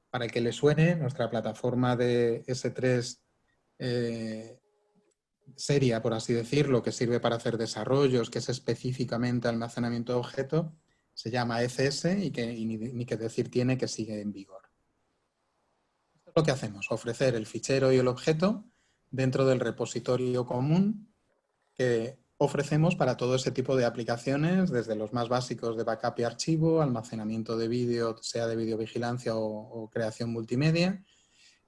Para el que le suene, nuestra plataforma de S3 seria, por así decirlo, que sirve para hacer desarrollos, que es específicamente almacenamiento de objeto, se llama ECS y ni que decir tiene que sigue en vigor. Esto es lo que hacemos, ofrecer el fichero y el objeto dentro del repositorio común que ofrecemos para todo ese tipo de aplicaciones, desde los más básicos de backup y archivo, almacenamiento de vídeo, sea de videovigilancia o creación multimedia,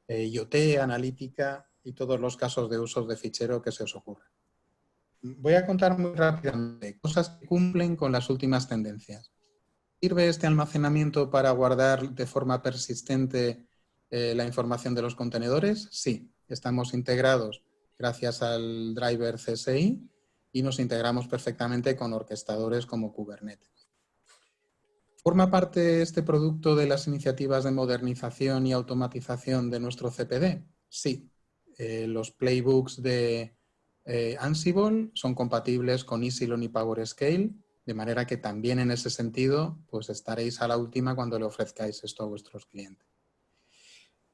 IoT, analítica y todos los casos de usos de fichero que se os ocurran. Voy a contar muy rápidamente cosas que cumplen con las últimas tendencias. ¿Sirve este almacenamiento para guardar de forma persistente la información de los contenedores? Sí, estamos integrados gracias al driver CSI y nos integramos perfectamente con orquestadores como Kubernetes. ¿Forma parte este producto de las iniciativas de modernización y automatización de nuestro CPD? Sí. Los playbooks de Ansible son compatibles con Easylon y PowerScale, de manera que también en ese sentido pues estaréis a la última cuando le ofrezcáis esto a vuestros clientes.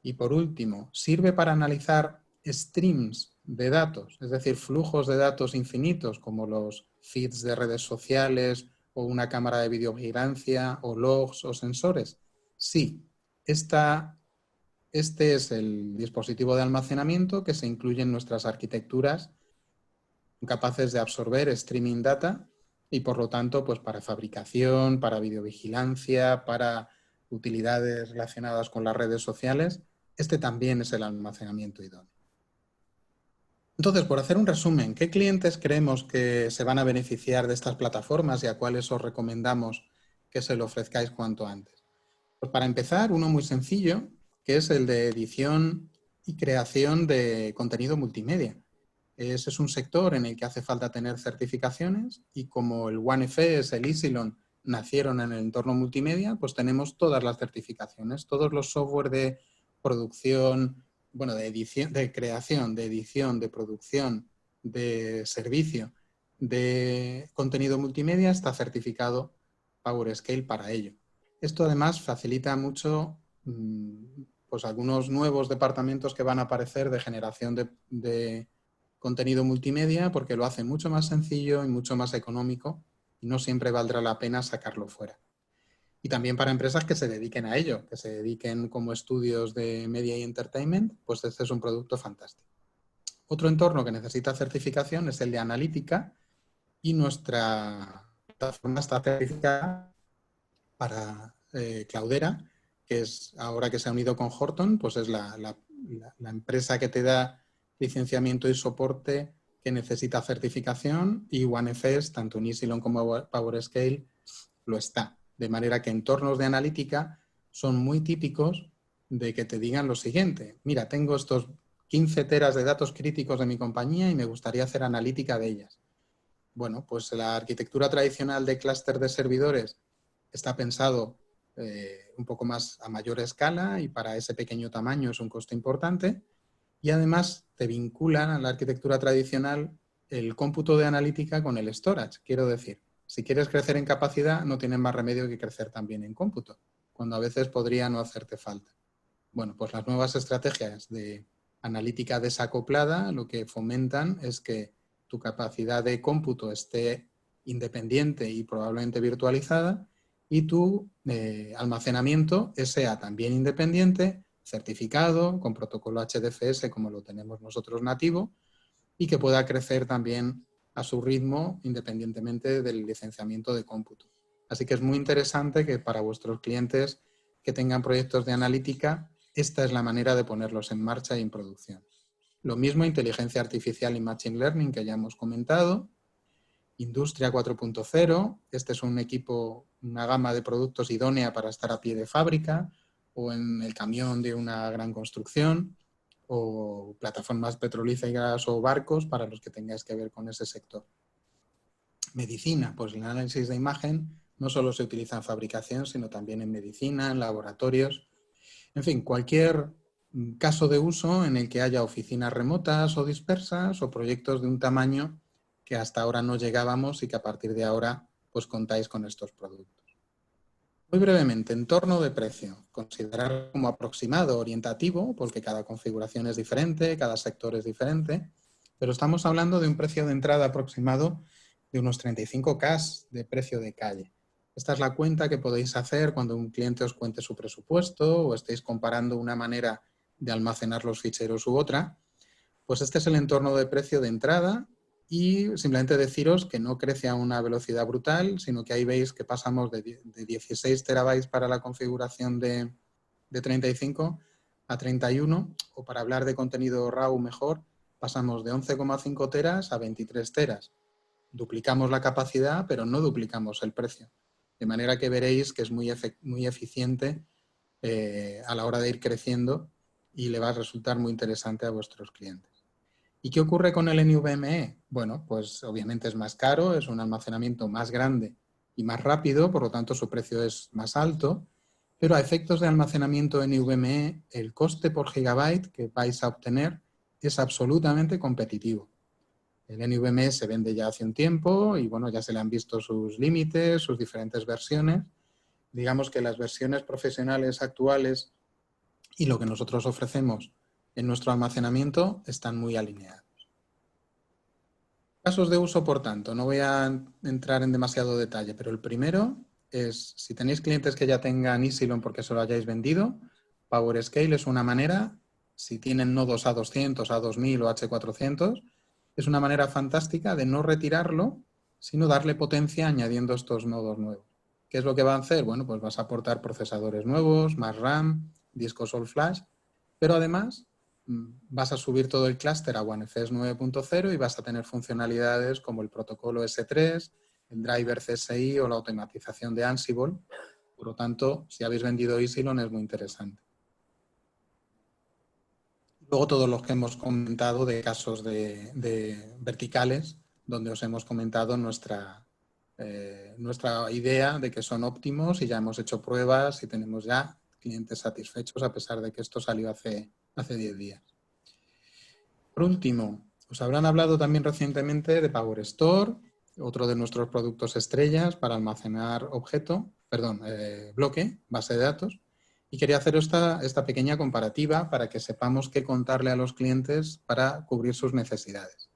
Y por último, sirve para analizar streams de datos, es decir, flujos de datos infinitos como los feeds de redes sociales o una cámara de videovigilancia o logs o sensores. Sí, este es el dispositivo de almacenamiento que se incluye en nuestras arquitecturas capaces de absorber streaming data y por lo tanto pues para fabricación, para videovigilancia, para utilidades relacionadas con las redes sociales, este también es el almacenamiento idóneo. Entonces, por hacer un resumen, ¿qué clientes creemos que se van a beneficiar de estas plataformas y a cuáles os recomendamos que se lo ofrezcáis cuanto antes? Pues para empezar, uno muy sencillo, que es el de edición y creación de contenido multimedia. Ese es un sector en el que hace falta tener certificaciones y como el OneFS, el Easylon nacieron en el entorno multimedia, pues tenemos todas las certificaciones, todos los software de producción, bueno, de edición, de creación, de edición, de producción, de servicio, de contenido multimedia está certificado PowerScale para ello. Esto además facilita mucho pues algunos nuevos departamentos que van a aparecer de generación de contenido multimedia porque lo hace mucho más sencillo y mucho más económico y no siempre valdrá la pena sacarlo fuera. Y también para empresas que se dediquen a ello, que se dediquen como estudios de media y entertainment, pues este es un producto fantástico. Otro entorno que necesita certificación es el de analítica y nuestra plataforma está certificada para Cloudera, que es ahora que se ha unido con Horton, pues es la empresa que te da licenciamiento y soporte que necesita certificación y OneFS, tanto en Easylon como PowerScale, lo está. De manera que entornos de analítica son muy típicos de que te digan lo siguiente. Mira, tengo estos 15 teras de datos críticos de mi compañía y me gustaría hacer analítica de ellas. Bueno, pues la arquitectura tradicional de clúster de servidores está pensado un poco más a mayor escala y para ese pequeño tamaño es un coste importante. Y además te vinculan a la arquitectura tradicional el cómputo de analítica con el storage. Quiero decir, si quieres crecer en capacidad, no tienes más remedio que crecer también en cómputo, cuando a veces podría no hacerte falta. Bueno, pues las nuevas estrategias de analítica desacoplada lo que fomentan es que tu capacidad de cómputo esté independiente y probablemente virtualizada y tu almacenamiento sea también independiente, certificado, con protocolo HDFS como lo tenemos nosotros nativo y que pueda crecer también a su ritmo independientemente del licenciamiento de cómputo. Así que es muy interesante que para vuestros clientes que tengan proyectos de analítica, esta es la manera de ponerlos en marcha y en producción. Lo mismo inteligencia artificial y machine learning que ya hemos comentado. Industria 4.0, este es un equipo, una gama de productos idónea para estar a pie de fábrica o en el camión de una gran construcción o plataformas petrolíferas o barcos para los que tengáis que ver con ese sector. Medicina, pues el análisis de imagen no solo se utiliza en fabricación, sino también en medicina, en laboratorios. En fin, cualquier caso de uso en el que haya oficinas remotas o dispersas o proyectos de un tamaño que hasta ahora no llegábamos y que a partir de ahora pues contáis con estos productos. Muy brevemente, entorno de precio. Considerar como aproximado, orientativo, porque cada configuración es diferente, cada sector es diferente, pero estamos hablando de un precio de entrada aproximado de unos 35K de precio de calle. Esta es la cuenta que podéis hacer cuando un cliente os cuente su presupuesto o estéis comparando una manera de almacenar los ficheros u otra. Pues este es el entorno de precio de entrada y simplemente deciros que no crece a una velocidad brutal, sino que ahí veis que pasamos de 16 terabytes para la configuración de 35 a 31, o para hablar de contenido RAW mejor, pasamos de 11,5 teras a 23 teras. Duplicamos la capacidad, pero no duplicamos el precio. De manera que veréis que es muy eficiente a la hora de ir creciendo y le va a resultar muy interesante a vuestros clientes. ¿Y qué ocurre con el NVMe? Bueno, pues obviamente es más caro, es un almacenamiento más grande y más rápido, por lo tanto su precio es más alto, pero a efectos de almacenamiento NVMe, el coste por gigabyte que vais a obtener es absolutamente competitivo. El NVMe se vende ya hace un tiempo y bueno, ya se le han visto sus límites, sus diferentes versiones. Digamos que las versiones profesionales actuales y lo que nosotros ofrecemos en nuestro almacenamiento están muy alineados. Casos de uso, por tanto, no voy a entrar en demasiado detalle, pero el primero es, si tenéis clientes que ya tengan Isilon porque se lo hayáis vendido, PowerScale es una manera, si tienen nodos A200, A2000 o H400, es una manera fantástica de no retirarlo, sino darle potencia añadiendo estos nodos nuevos. ¿Qué es lo que va a hacer? Bueno, pues vas a aportar procesadores nuevos, más RAM, discos all flash, pero además vas a subir todo el clúster a OneFS 9.0 y vas a tener funcionalidades como el protocolo S3, el driver CSI o la automatización de Ansible. Por lo tanto, si habéis vendido Isilon es muy interesante. Luego todos los que hemos comentado de casos de verticales, donde os hemos comentado nuestra idea de que son óptimos y ya hemos hecho pruebas y tenemos ya clientes satisfechos a pesar de que esto salió hace 10 días. Por último, os habrán hablado también recientemente de PowerStore, otro de nuestros productos estrellas para almacenar bloque, base de datos. Y quería hacer esta pequeña comparativa para que sepamos qué contarle a los clientes para cubrir sus necesidades.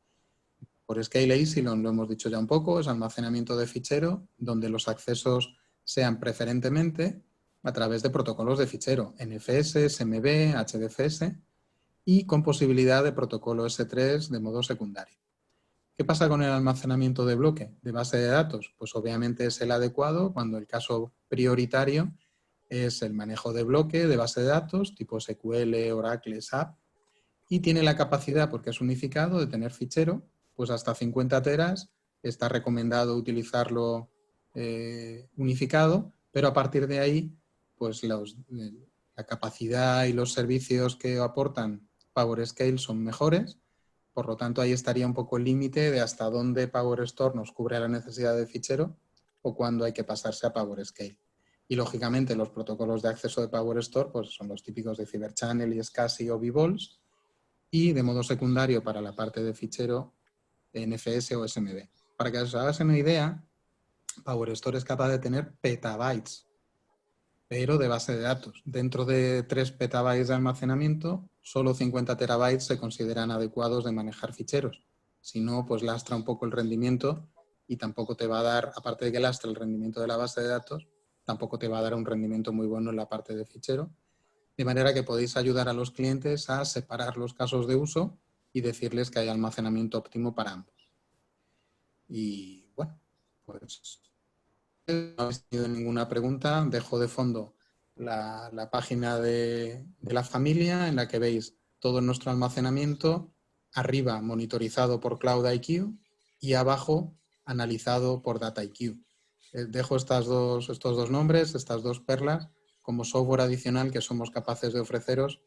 PowerScale e Isilon, lo hemos dicho ya un poco, es almacenamiento de fichero donde los accesos sean preferentemente a través de protocolos de fichero, NFS, SMB, HDFS y con posibilidad de protocolo S3 de modo secundario. ¿Qué pasa con el almacenamiento de bloque de base de datos? Pues obviamente es el adecuado cuando el caso prioritario es el manejo de bloque de base de datos tipo SQL, Oracle, SAP y tiene la capacidad, porque es unificado, de tener fichero, pues hasta 50 teras. Está recomendado utilizarlo unificado, pero a partir de ahí, pues la capacidad y los servicios que aportan PowerScale son mejores. Por lo tanto, ahí estaría un poco el límite de hasta dónde PowerStore nos cubre la necesidad de fichero o cuándo hay que pasarse a PowerScale. Y, lógicamente, los protocolos de acceso de PowerStore pues, son los típicos de Fiber Channel y SCSI o vVols, y de modo secundario para la parte de fichero NFS o SMB. Para que os hagáis una idea, PowerStore es capaz de tener petabytes, pero de base de datos. Dentro de 3 petabytes de almacenamiento, solo 50 terabytes se consideran adecuados de manejar ficheros. Si no, pues lastra un poco el rendimiento y tampoco te va a dar, aparte de que lastra el rendimiento de la base de datos, tampoco te va a dar un rendimiento muy bueno en la parte de fichero. De manera que podéis ayudar a los clientes a separar los casos de uso y decirles que hay almacenamiento óptimo para ambos. Y bueno, pues no habéis tenido ninguna pregunta. Dejo de fondo la página de la familia en la que veis todo nuestro almacenamiento, arriba monitorizado por CloudIQ y abajo analizado por DataIQ. Dejo estos dos nombres, estas dos perlas, como software adicional que somos capaces de ofreceros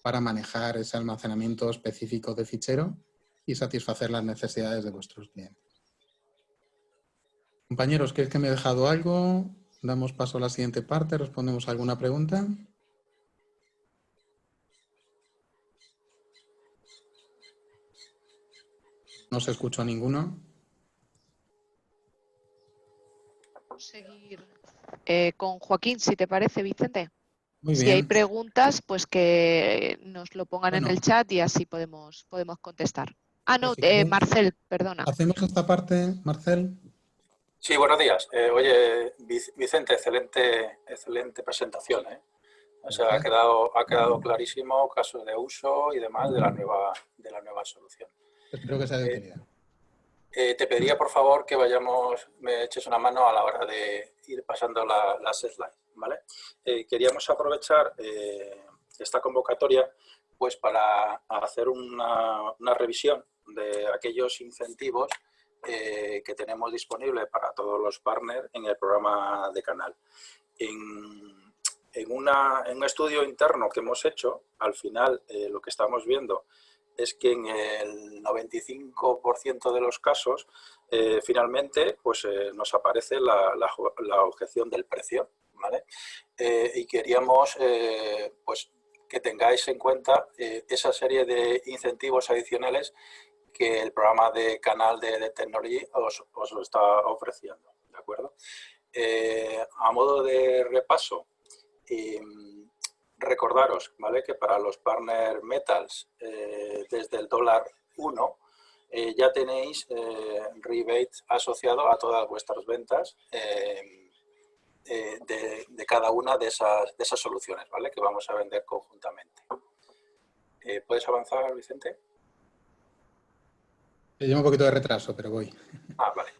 para manejar ese almacenamiento específico de fichero y satisfacer las necesidades de vuestros clientes. Compañeros, ¿crees que me he dejado algo? Damos paso a la siguiente parte, respondemos a alguna pregunta. No se escuchó ninguno. Seguir con Joaquín, si te parece, Vicente. Muy bien. Si hay preguntas, pues que nos lo pongan Bueno, en el chat y así podemos contestar. Ah, no, pues si queréis, Marcel, perdona. ¿hacemos esta parte, Marcel? Sí, buenos días. Oye, Vicente, excelente presentación, ¿eh? O sea, ha quedado clarísimo casos de uso y demás de la nueva solución. Espero que sea de utilidad. Te pediría, por favor, que me eches una mano a la hora de ir pasando las slides, ¿vale? Queríamos aprovechar esta convocatoria pues para hacer una revisión de aquellos incentivos que tenemos disponibles para todos los partners en el programa de canal. En un estudio interno que hemos hecho, al final lo que estamos viendo es que en el 95% de los casos Finalmente, pues nos aparece la objeción del precio, ¿vale? Y queríamos pues, que tengáis en cuenta esa serie de incentivos adicionales que el programa de canal de Technology os está ofreciendo, ¿de acuerdo? A modo de repaso, recordaros, ¿vale?, que para los partner metals desde el $1 ya tenéis rebate asociado a todas vuestras ventas de cada una de esas soluciones, ¿vale?, que vamos a vender conjuntamente. ¿Puedes avanzar, Vicente? Llevo un poquito de retraso, pero voy. Ah, vale.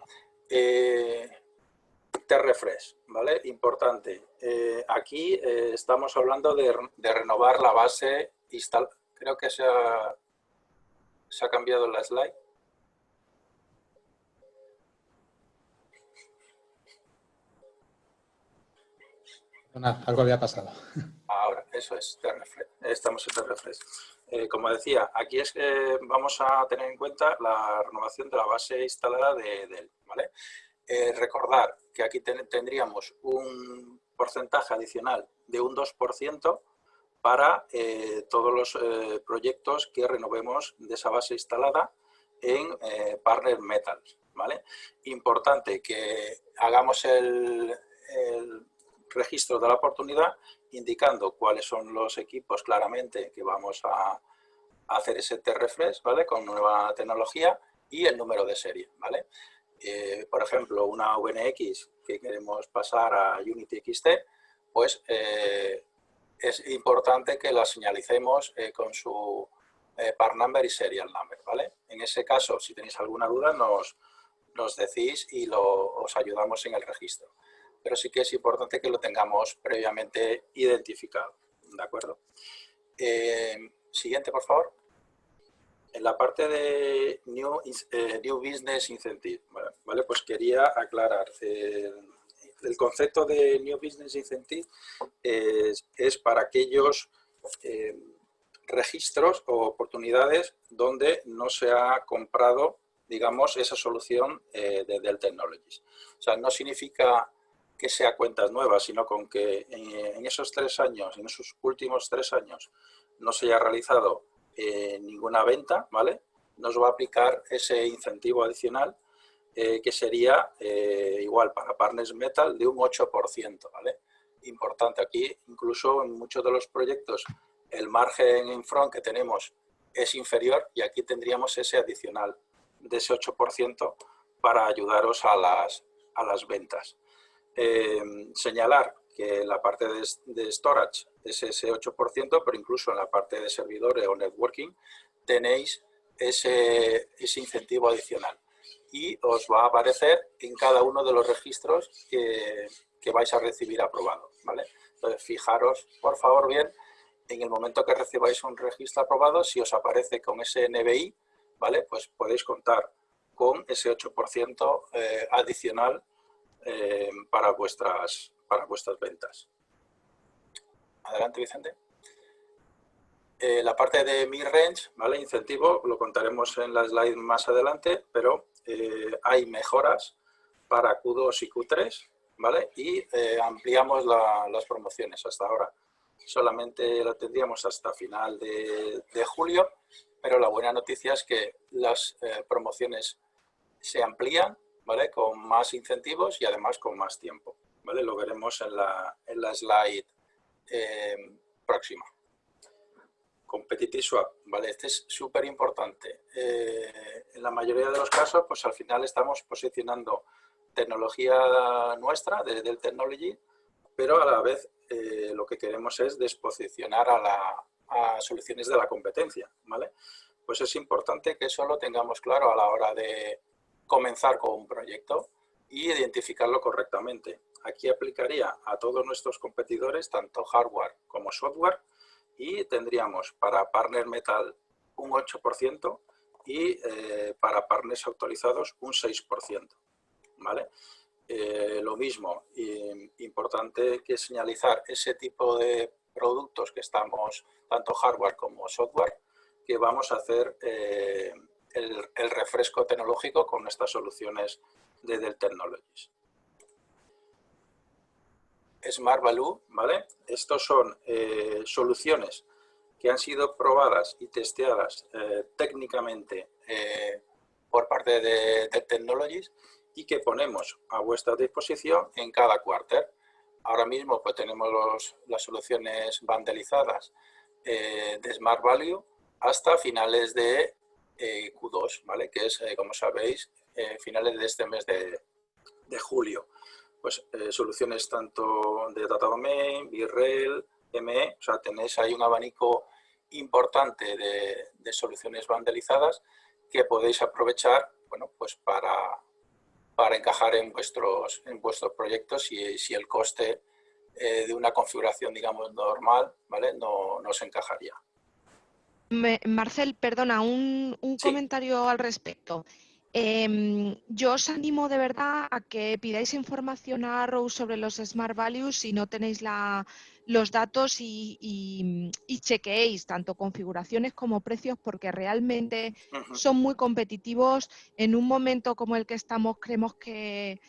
T-Refresh, ¿vale? Importante. Aquí estamos hablando de renovar la base install. Creo que se ha cambiado la slide. Algo había pasado. Ahora, eso es, T-Refresh. Estamos en T-Refresh. Como decía, aquí es que vamos a tener en cuenta la renovación de la base instalada de Dell, ¿vale? Recordar que aquí tendríamos un porcentaje adicional de un 2% para todos los proyectos que renovemos de esa base instalada en Partner Metals, ¿vale? Importante que hagamos el registro de la oportunidad indicando cuáles son los equipos claramente que vamos a hacer ese T-Refresh, ¿vale?, con nueva tecnología y el número de serie, ¿vale? Por ejemplo, una VNX que queremos pasar a Unity XT, pues es importante que la señalicemos con su part number y serial number, ¿vale? En ese caso, si tenéis alguna duda, nos decís y os ayudamos en el registro. Pero sí que es importante que lo tengamos previamente identificado, ¿de acuerdo? Siguiente, por favor. En la parte de New Business Incentive, ¿vale? Pues quería aclarar. El concepto de New Business Incentive es para aquellos registros o oportunidades donde no se ha comprado, digamos, esa solución de Dell Technologies. O sea, no significa que sea cuentas nuevas, sino con que en esos 3 años, en esos últimos 3 años, no se haya realizado ninguna venta, ¿vale? Nos va a aplicar ese incentivo adicional que sería igual para Partners Metal de un 8%, ¿vale? Importante aquí, incluso en muchos de los proyectos el margen in front que tenemos es inferior y aquí tendríamos ese adicional de ese 8% para ayudaros a las ventas. Señalar que la parte de storage es ese 8%, pero incluso en la parte de servidores o networking tenéis ese incentivo adicional y os va a aparecer en cada uno de los registros que vais a recibir aprobado, ¿vale? Entonces, fijaros, por favor, bien, en el momento que recibáis un registro aprobado, si os aparece con ese NBI, ¿vale?, pues podéis contar con ese 8% adicional para vuestras ventas. Adelante, Vicente. La parte de mid-range, ¿vale?, incentivo, lo contaremos en la slide más adelante, pero hay mejoras para Q2 y Q3, ¿vale? Y ampliamos las promociones. Hasta ahora solamente la tendríamos hasta final de julio, pero la buena noticia es que las promociones se amplían, ¿vale?, con más incentivos y además con más tiempo, ¿vale? Lo veremos en la slide próxima. Competitive Swap, ¿vale? Este es súper importante. En la mayoría de los casos, pues al final estamos posicionando tecnología nuestra, de Dell Technology, pero a la vez lo que queremos es desposicionar a soluciones de la competencia, ¿vale? Pues es importante que eso lo tengamos claro a la hora de comenzar con un proyecto y identificarlo correctamente. Aquí aplicaría a todos nuestros competidores, tanto hardware como software, y tendríamos para Partner Metal un 8% y para partners autorizados un 6%, ¿vale? Lo mismo, importante que señalizar ese tipo de productos que estamos, tanto hardware como software, que vamos a hacer el refresco tecnológico con estas soluciones de Dell Technologies. Smart Value, ¿vale? Estos son soluciones que han sido probadas y testeadas técnicamente por parte de Dell Technologies y que ponemos a vuestra disposición en cada quarter. Ahora mismo pues tenemos las soluciones bandelizadas de Smart Value hasta finales de Q2, ¿vale? Que es, como sabéis, finales de este mes de julio. Pues soluciones tanto de Data Domain, VREL, ME, o sea, tenéis ahí un abanico importante de soluciones bandelizadas que podéis aprovechar, bueno, pues para encajar en vuestros proyectos si el coste de una configuración, digamos, normal, ¿vale? No os encajaría. Marcel, perdona, un Sí. comentario al respecto. Yo os animo de verdad a que pidáis información a Arrow sobre los Smart Values si no tenéis los datos y chequeéis tanto configuraciones como precios porque realmente son muy competitivos. En un momento como el que estamos creemos que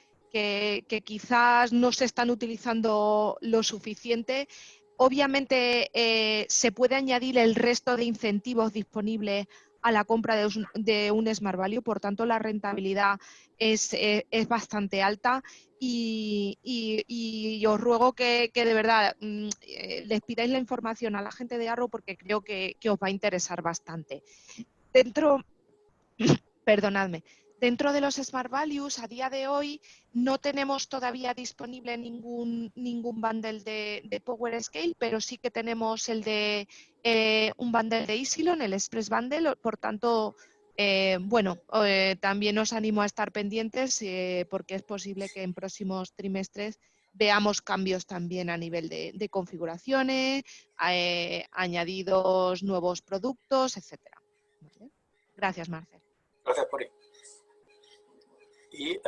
quizás no se están utilizando lo suficiente. Obviamente se puede añadir el resto de incentivos disponibles a la compra de un Smart Value, por tanto la rentabilidad es bastante alta y os ruego que de verdad les pidáis la información a la gente de Arrow porque creo que os va a interesar bastante. Perdonadme. Dentro de los Smart Values, a día de hoy no tenemos todavía disponible ningún bundle de PowerScale, pero sí que tenemos el de un bundle de Isilon, el Express Bundle. Por tanto, también os animo a estar pendientes porque es posible que en próximos trimestres veamos cambios también a nivel de configuraciones, añadidos nuevos productos, etcétera. ¿Vale? Gracias, Marcel. Gracias, Puri. Y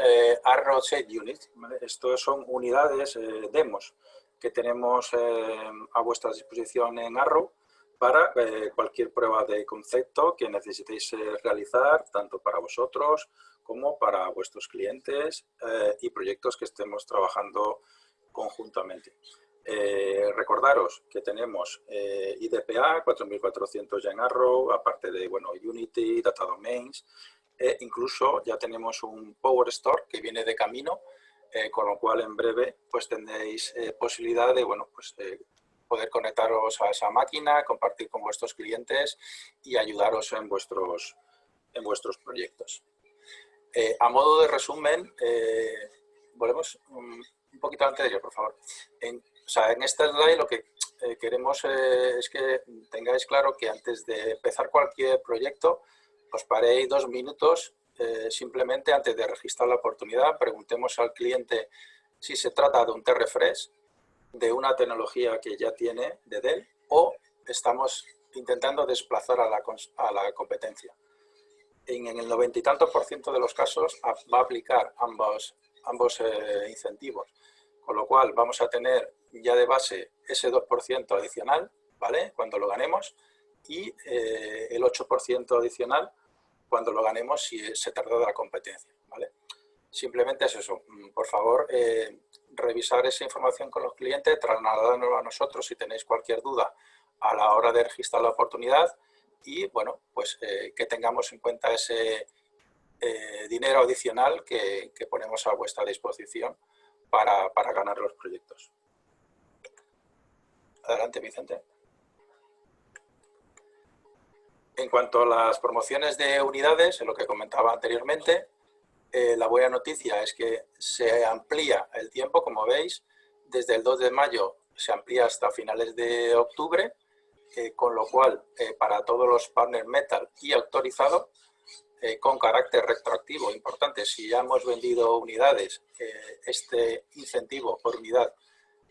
Arrow Set Unit, ¿vale? Estos son unidades, demos, que tenemos a vuestra disposición en Arrow para cualquier prueba de concepto que necesitéis realizar, tanto para vosotros como para vuestros clientes y proyectos que estemos trabajando conjuntamente. Recordaros que tenemos IDPA 4400 ya en Arrow, aparte de Unity, Data Domains. Incluso ya tenemos un Power Store que viene de camino, con lo cual en breve pues tendréis posibilidad de poder conectaros a esa máquina, compartir con vuestros clientes y ayudaros en vuestros proyectos. A modo de resumen, volvemos un poquito anterior, por favor. En este slide lo que queremos es que tengáis claro que antes de empezar cualquier proyecto, os paréis 2 minutos simplemente antes de registrar la oportunidad, preguntemos al cliente si se trata de un T-Refresh, de una tecnología que ya tiene de Dell o estamos intentando desplazar a la competencia. En el 90 y tantos % de los casos va a aplicar ambos incentivos, con lo cual vamos a tener ya de base ese 2% adicional, ¿vale? Cuando lo ganemos, y el 8% adicional cuando lo ganemos si se trata de la competencia, ¿vale? Simplemente es eso. Por favor, revisar esa información con los clientes, trasladárnoslo a nosotros si tenéis cualquier duda a la hora de registrar la oportunidad y, bueno, pues que tengamos en cuenta ese dinero adicional que ponemos a vuestra disposición para ganar los proyectos. Adelante, Vicente. En cuanto a las promociones de unidades, en lo que comentaba anteriormente, la buena noticia es que se amplía el tiempo, como veis, desde el 2 de mayo se amplía hasta finales de octubre, con lo cual para todos los partners Metal y autorizados, con carácter retroactivo, importante, si ya hemos vendido unidades, este incentivo por unidad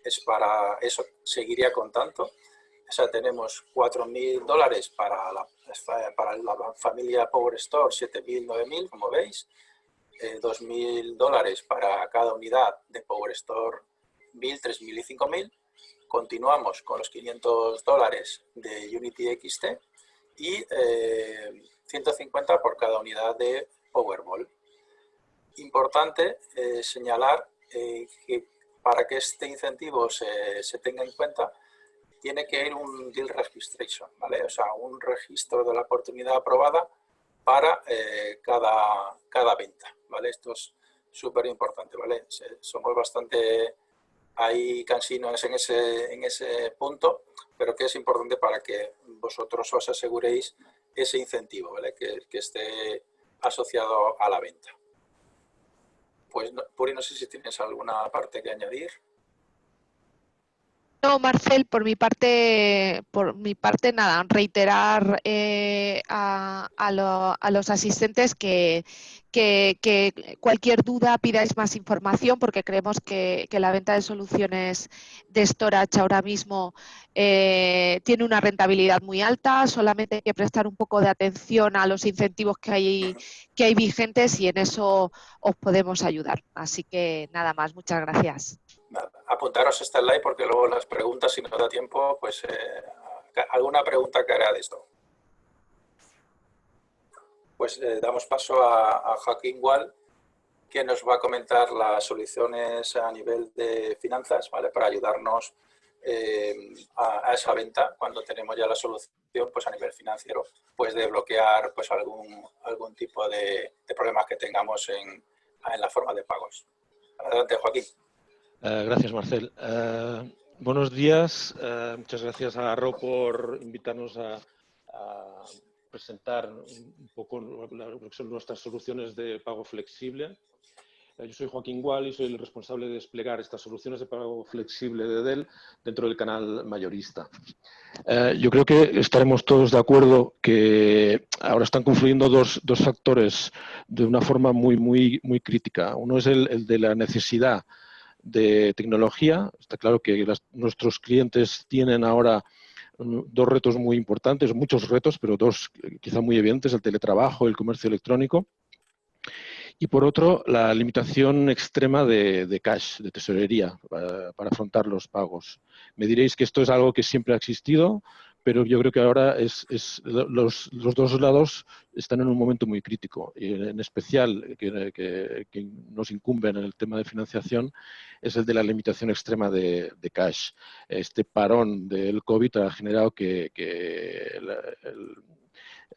es para eso, seguiría contando. O sea, tenemos $4.000 para la familia Power Store, 7.000, 9.000, como veis. $2.000 para cada unidad de Power Store 1.000, 3.000 y 5.000. Continuamos con los $500 de Unity XT y 150 por cada unidad de Powerball. Importante señalar que para que este incentivo se tenga en cuenta, tiene que ir un deal registration, ¿vale? O sea, un registro de la oportunidad aprobada para cada venta, ¿vale? Esto es súper importante, ¿vale? Somos bastante ahí cansinos en ese punto, pero que es importante para que vosotros os aseguréis ese incentivo, ¿vale? Que esté asociado a la venta. Pues, Puri, no sé si tienes alguna parte que añadir. No, Marcel, por mi parte nada, reiterar a los asistentes que cualquier duda pidáis más información, porque creemos que la venta de soluciones de storage ahora mismo tiene una rentabilidad muy alta. Solamente hay que prestar un poco de atención a los incentivos que hay vigentes, y en eso os podemos ayudar. Así que nada más, muchas gracias. Apuntaros esta slide porque luego las preguntas, si nos da tiempo, pues alguna pregunta que hará de esto. Pues damos paso a Joaquín Gual, que nos va a comentar las soluciones a nivel de finanzas, ¿vale? Para ayudarnos a esa venta, cuando tenemos ya la solución, pues a nivel financiero, pues de bloquear pues algún tipo de problemas que tengamos en la forma de pagos. Adelante, Joaquín. Gracias, Marcel. Buenos días. Muchas gracias a Arro por invitarnos a presentar un poco lo que son nuestras soluciones de pago flexible. Yo soy Joaquín Gual y soy el responsable de desplegar estas soluciones de pago flexible de Dell dentro del canal mayorista. Yo creo que estaremos todos de acuerdo que ahora están confluyendo dos factores de una forma muy crítica. Uno es el de la necesidad de tecnología. Está claro que nuestros clientes tienen ahora dos retos muy importantes, muchos retos, pero dos quizá muy evidentes: el teletrabajo, el comercio electrónico. Y por otro, la limitación extrema de cash, de tesorería, para afrontar los pagos. Me diréis que esto es algo que siempre ha existido, pero yo creo que ahora los dos lados están en un momento muy crítico. Y en especial, que nos incumbe en el tema de financiación, es el de la limitación extrema de cash. Este parón del COVID ha generado que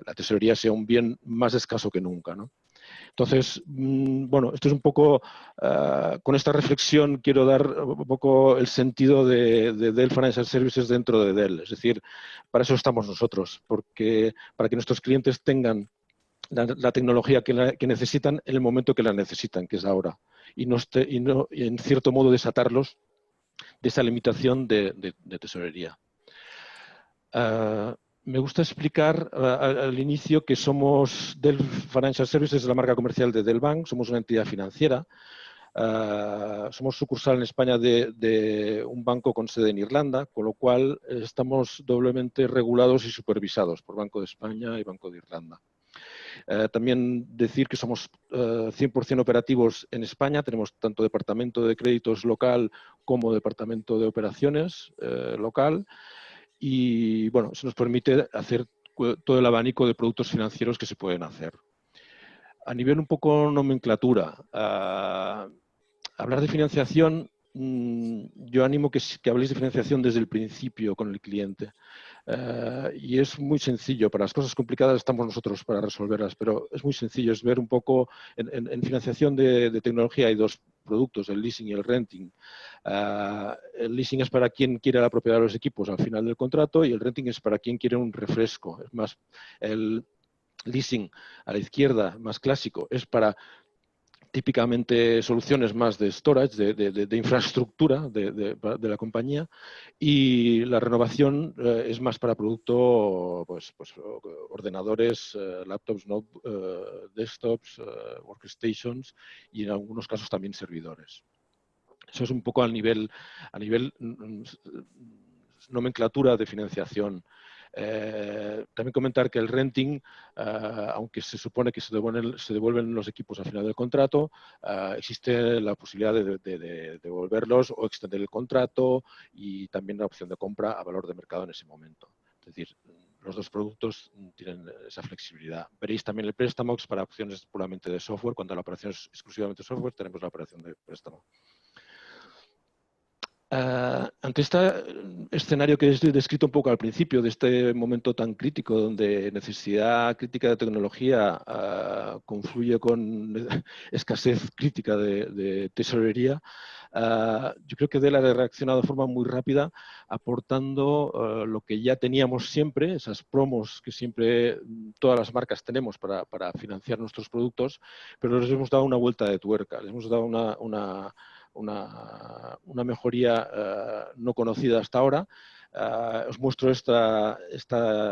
la tesorería sea un bien más escaso que nunca, ¿no? Entonces, bueno, esto es un poco, con esta reflexión quiero dar un poco el sentido de Dell Financial Services dentro de Dell. Es decir, para eso estamos nosotros, porque para que nuestros clientes tengan la tecnología que necesitan en el momento que la necesitan, que es ahora, y en cierto modo desatarlos de esa limitación de tesorería. Me gusta explicar al inicio que somos Dell Financial Services, la marca comercial de Dell Bank. Somos una entidad financiera. Somos sucursal en España de un banco con sede en Irlanda, con lo cual estamos doblemente regulados y supervisados por Banco de España y Banco de Irlanda. También decir que somos 100% operativos en España. Tenemos tanto departamento de créditos local como departamento de operaciones local. Y bueno, eso nos permite hacer todo el abanico de productos financieros que se pueden hacer. A nivel un poco nomenclatura, hablar de financiación, yo animo que habléis de financiación desde el principio con el cliente. Y es muy sencillo. Para las cosas complicadas estamos nosotros para resolverlas, pero es muy sencillo. Es ver un poco, en financiación de tecnología hay dos productos, el leasing y el renting. El leasing es para quien quiere la propiedad de los equipos al final del contrato, y el renting es para quien quiere un refresco. Es más, el leasing a la izquierda, más clásico, es para típicamente soluciones más de storage, de infraestructura de la compañía, y la renovación es más para producto, pues ordenadores, laptops, desktops, workstations, y en algunos casos también servidores. Eso es un poco a nivel nomenclatura de financiación. También comentar que el renting, aunque se supone que se devuelven los equipos al final del contrato, existe la posibilidad de devolverlos o extender el contrato, y también la opción de compra a valor de mercado en ese momento. Es decir, los dos productos tienen esa flexibilidad. Veréis también el préstamo, que es para opciones puramente de software. Cuando la operación es exclusivamente software, tenemos la operación de préstamo. Ante este escenario que he descrito un poco al principio, de este momento tan crítico, donde necesidad crítica de tecnología confluye con escasez crítica de tesorería, yo creo que Dell ha reaccionado de forma muy rápida, aportando lo que ya teníamos siempre, esas promos que siempre todas las marcas tenemos para financiar nuestros productos, pero les hemos dado una vuelta de tuerca, les hemos dado una mejoría no conocida hasta ahora. Os muestro esta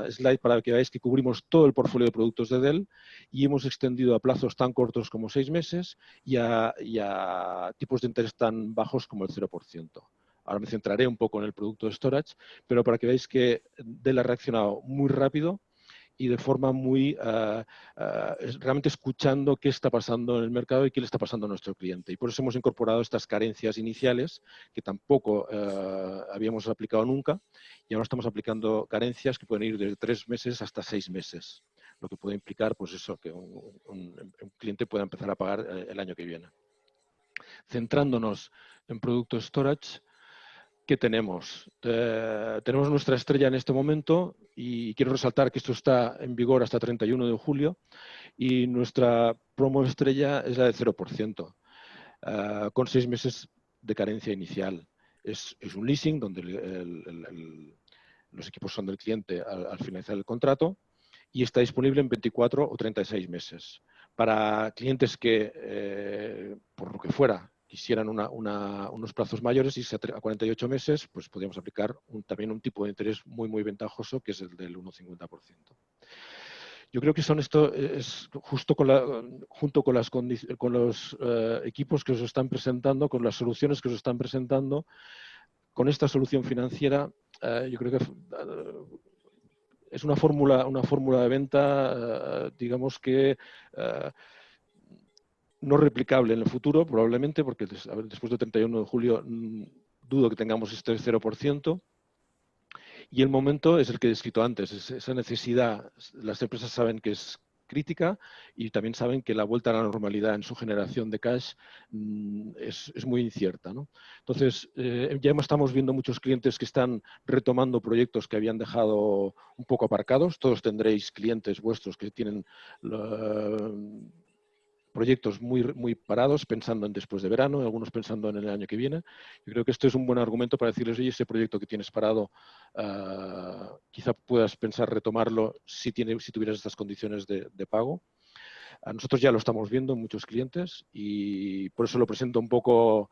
slide para que veáis que cubrimos todo el portfolio de productos de Dell y hemos extendido a plazos tan cortos como 6 meses y a tipos de interés tan bajos como el 0%. Ahora me centraré un poco en el producto de storage, pero para que veáis que Dell ha reaccionado muy rápido y de forma muy realmente escuchando qué está pasando en el mercado y qué le está pasando a nuestro cliente. Y por eso hemos incorporado estas carencias iniciales que tampoco habíamos aplicado nunca, y ahora estamos aplicando carencias que pueden ir desde 3 meses hasta 6 meses, lo que puede implicar pues eso, que un cliente pueda empezar a pagar el año que viene. Centrándonos en productos storage, ¿qué tenemos? Tenemos nuestra estrella en este momento y quiero resaltar que esto está en vigor hasta 31 de julio y nuestra promo estrella es la de 0%, con 6 meses de carencia inicial. Es un leasing donde los equipos son del cliente al finalizar el contrato y está disponible en 24 o 36 meses. Para clientes que, por lo que fuera, quisieran unos plazos mayores y a 48 meses, pues podríamos aplicar también un tipo de interés muy ventajoso, que es el del 1,50%. Yo creo que esto es justo junto con los equipos que os están presentando, con las soluciones que os están presentando, con esta solución financiera, yo creo que es una fórmula de venta, digamos que no replicable en el futuro, probablemente, porque después del 31 de julio dudo que tengamos este 0%. Y el momento es el que he descrito antes, esa necesidad. Las empresas saben que es crítica y también saben que la vuelta a la normalidad en su generación de cash es muy incierta, ¿no? Entonces, ya estamos viendo muchos clientes que están retomando proyectos que habían dejado un poco aparcados. Todos tendréis clientes vuestros que tienen proyectos muy parados, pensando en después de verano, algunos pensando en el año que viene. Yo creo que esto es un buen argumento para decirles, oye, ese proyecto que tienes parado, quizá puedas pensar retomarlo si tuvieras estas condiciones de pago. Nosotros ya lo estamos viendo en muchos clientes y por eso lo presento un poco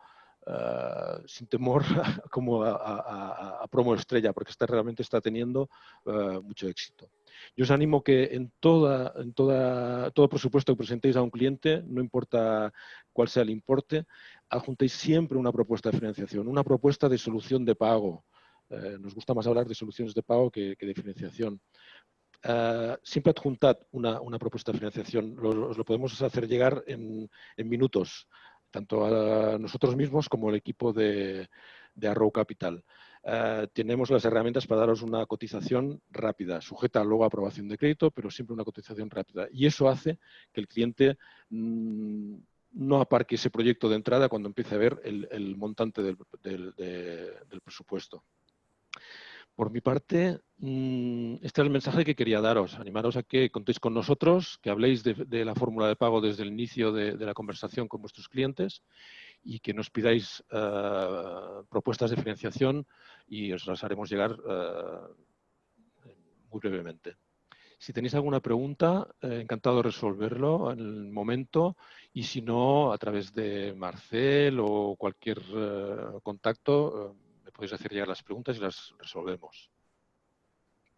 sin temor como a promo estrella, porque realmente está teniendo mucho éxito. Yo os animo que en todo presupuesto que presentéis a un cliente, no importa cuál sea el importe, adjuntéis siempre una propuesta de financiación, una propuesta de solución de pago. Nos gusta más hablar de soluciones de pago que de financiación. Siempre adjuntad una propuesta de financiación. Os lo podemos hacer llegar en minutos, tanto a nosotros mismos como al equipo de Arrow Capital. Tenemos las herramientas para daros una cotización rápida, sujeta luego a aprobación de crédito, pero siempre una cotización rápida. Y eso hace que el cliente no aparque ese proyecto de entrada cuando empiece a ver el montante del presupuesto. Por mi parte, este es el mensaje que quería daros. Animaros a que contéis con nosotros, que habléis de la fórmula de pago desde el inicio de la conversación con vuestros clientes y que nos pidáis propuestas de financiación y os las haremos llegar muy brevemente. Si tenéis alguna pregunta, encantado de resolverlo en el momento y si no, a través de Marcel o cualquier contacto, me podéis hacer llegar las preguntas y las resolvemos.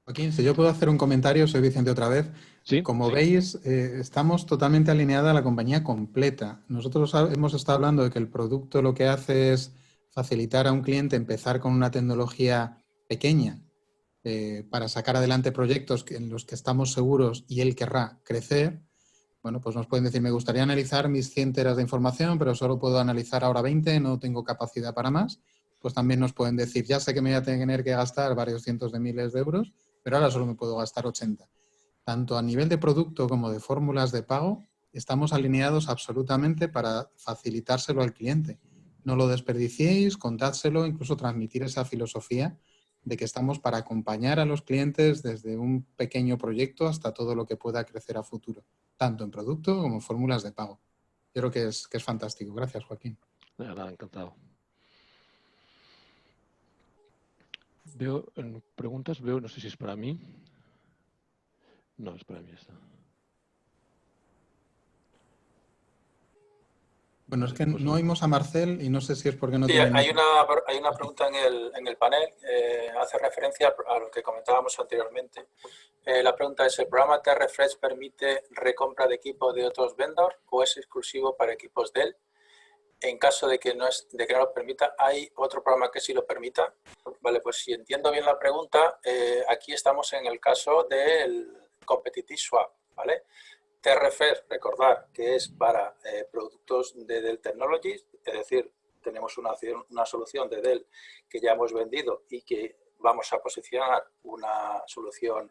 Joaquín, si yo puedo hacer un comentario, soy Vicente otra vez. ¿Sí? Como veis, estamos totalmente alineada a la compañía completa. Nosotros hemos estado hablando de que el producto lo que hace es facilitar a un cliente empezar con una tecnología pequeña para sacar adelante proyectos en los que estamos seguros y él querrá crecer. Bueno, pues nos pueden decir, me gustaría analizar mis 100 teras de información, pero solo puedo analizar ahora 20, no tengo capacidad para más. Pues también nos pueden decir, ya sé que me voy a tener que gastar varios cientos de miles de euros, pero ahora solo me puedo gastar 80. Tanto a nivel de producto como de fórmulas de pago, estamos alineados absolutamente para facilitárselo al cliente. No lo desperdiciéis, contádselo, incluso transmitir esa filosofía de que estamos para acompañar a los clientes desde un pequeño proyecto hasta todo lo que pueda crecer a futuro, tanto en producto como en fórmulas de pago. Yo creo que es fantástico. Gracias, Joaquín. Nada, encantado. Veo en preguntas, no sé si es para mí. No, es para mí esta. Bueno, es que no oímos a Marcel y no sé si es porque no Sí, tiene... hay una pregunta en el panel, hace referencia a lo que comentábamos anteriormente. La pregunta es, ¿el programa T-Refresh permite recompra de equipos de otros vendors o es exclusivo para equipos Dell? En caso de que no lo permita, ¿hay otro programa que sí lo permita? Vale, pues si entiendo bien la pregunta, aquí estamos en el caso del Competitive Swap, ¿vale? T-Refresh, recordar que es para productos de Dell Technologies, es decir, tenemos una solución de Dell que ya hemos vendido y que vamos a posicionar una solución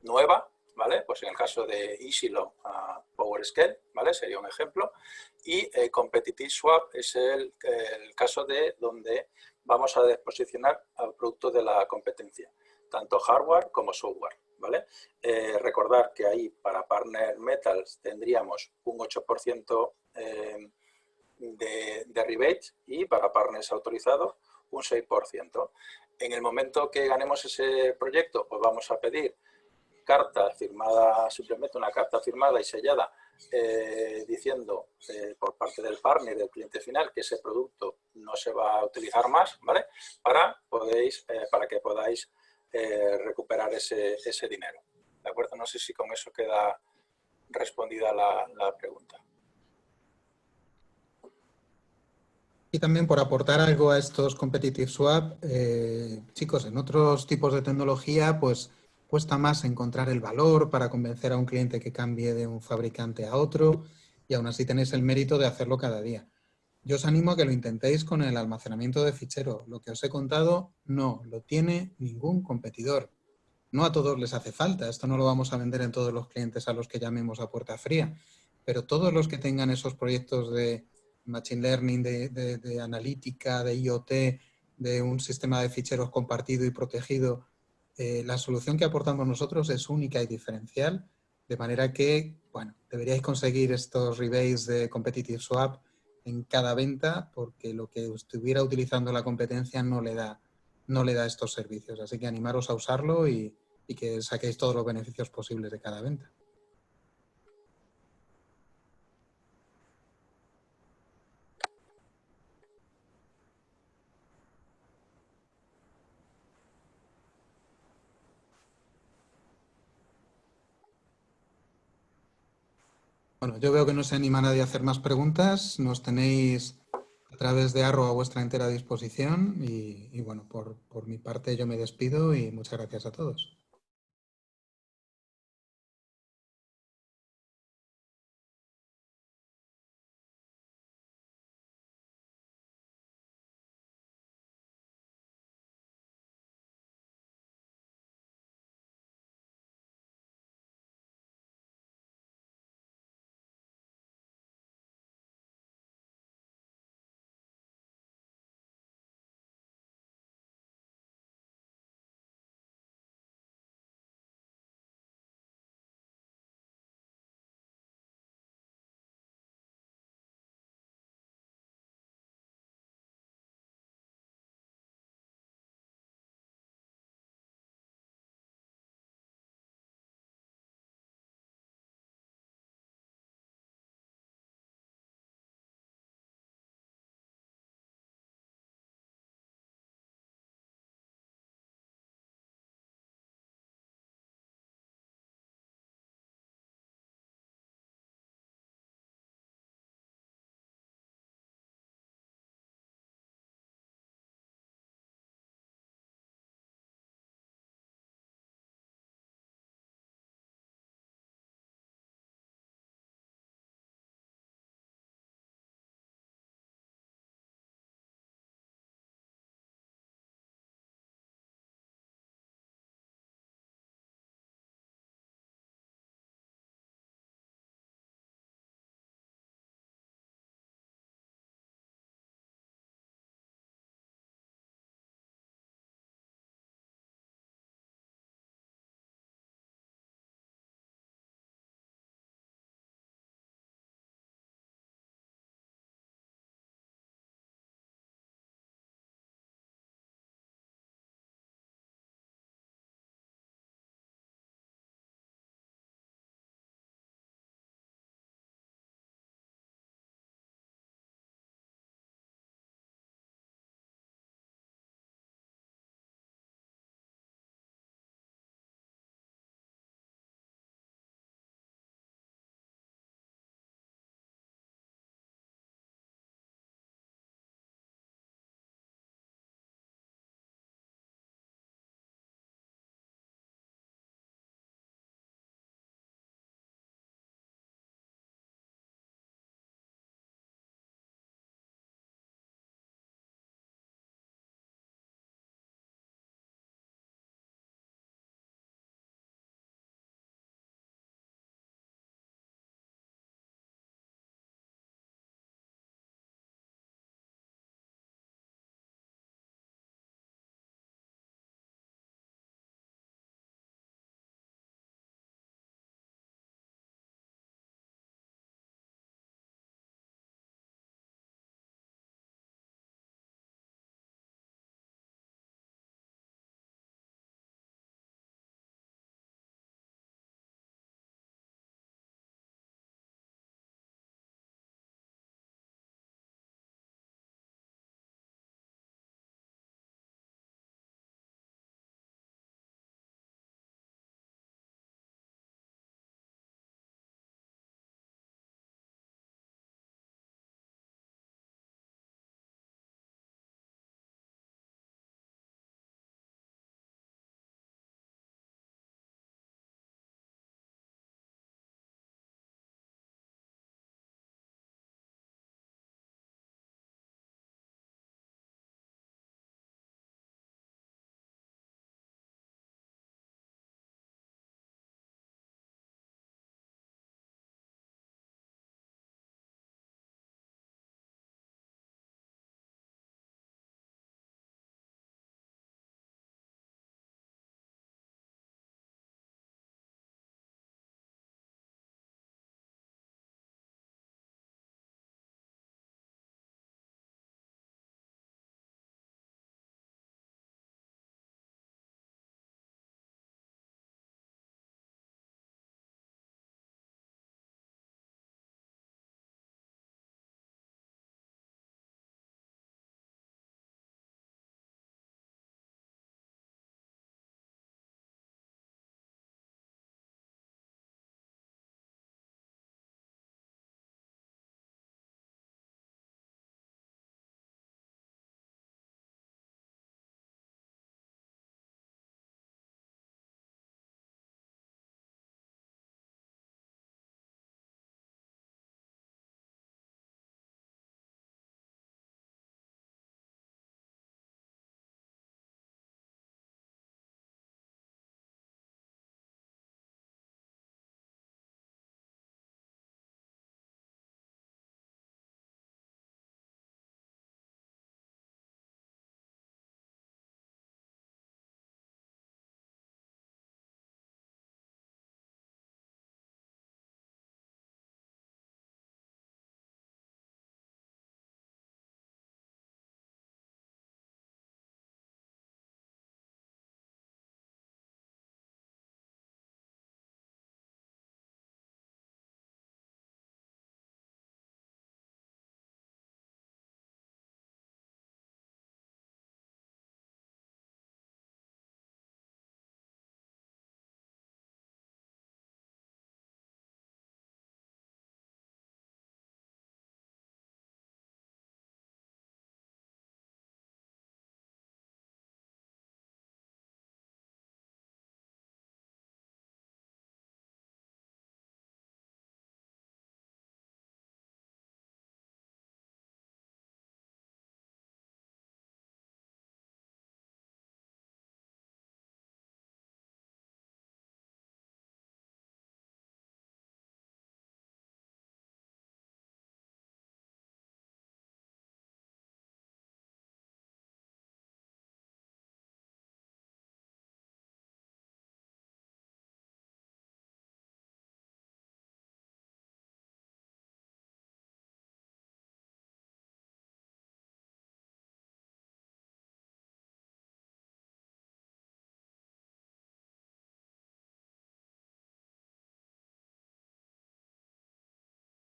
nueva, ¿vale? Pues en el caso de EasyLog a PowerScale, ¿vale? Sería un ejemplo. Y Competitive Swap es el caso de donde vamos a posicionar al producto de la competencia, tanto hardware como software, ¿vale? Recordar que ahí para Partner Metals tendríamos un 8% de rebate y para partners autorizados un 6%. En el momento que ganemos ese proyecto, pues vamos a pedir carta firmada, simplemente una carta firmada y sellada diciendo por parte del partner y del cliente final que ese producto no se va a utilizar más, ¿vale? Para que podáis recuperar ese dinero. ¿De acuerdo? No sé si con eso queda respondida la pregunta. Y también por aportar algo a estos Competitive Swap, chicos, en otros tipos de tecnología, pues cuesta más encontrar el valor para convencer a un cliente que cambie de un fabricante a otro y aún así tenéis el mérito de hacerlo cada día. Yo os animo a que lo intentéis con el almacenamiento de ficheros. Lo que os he contado no lo tiene ningún competidor. No a todos les hace falta. Esto no lo vamos a vender en todos los clientes a los que llamemos a puerta fría. Pero todos los que tengan esos proyectos de Machine Learning, de analítica, de IoT, de un sistema de ficheros compartido y protegido, la solución que aportamos nosotros es única y diferencial, de manera que, bueno, deberíais conseguir estos rebates de Competitive Swap en cada venta, porque lo que estuviera utilizando la competencia no le da estos servicios. Así que animaros a usarlo y que saquéis todos los beneficios posibles de cada venta. Bueno, yo veo que no se anima nadie a hacer más preguntas. Nos tenéis a través de Arro a vuestra entera disposición y bueno, por mi parte yo me despido y muchas gracias a todos.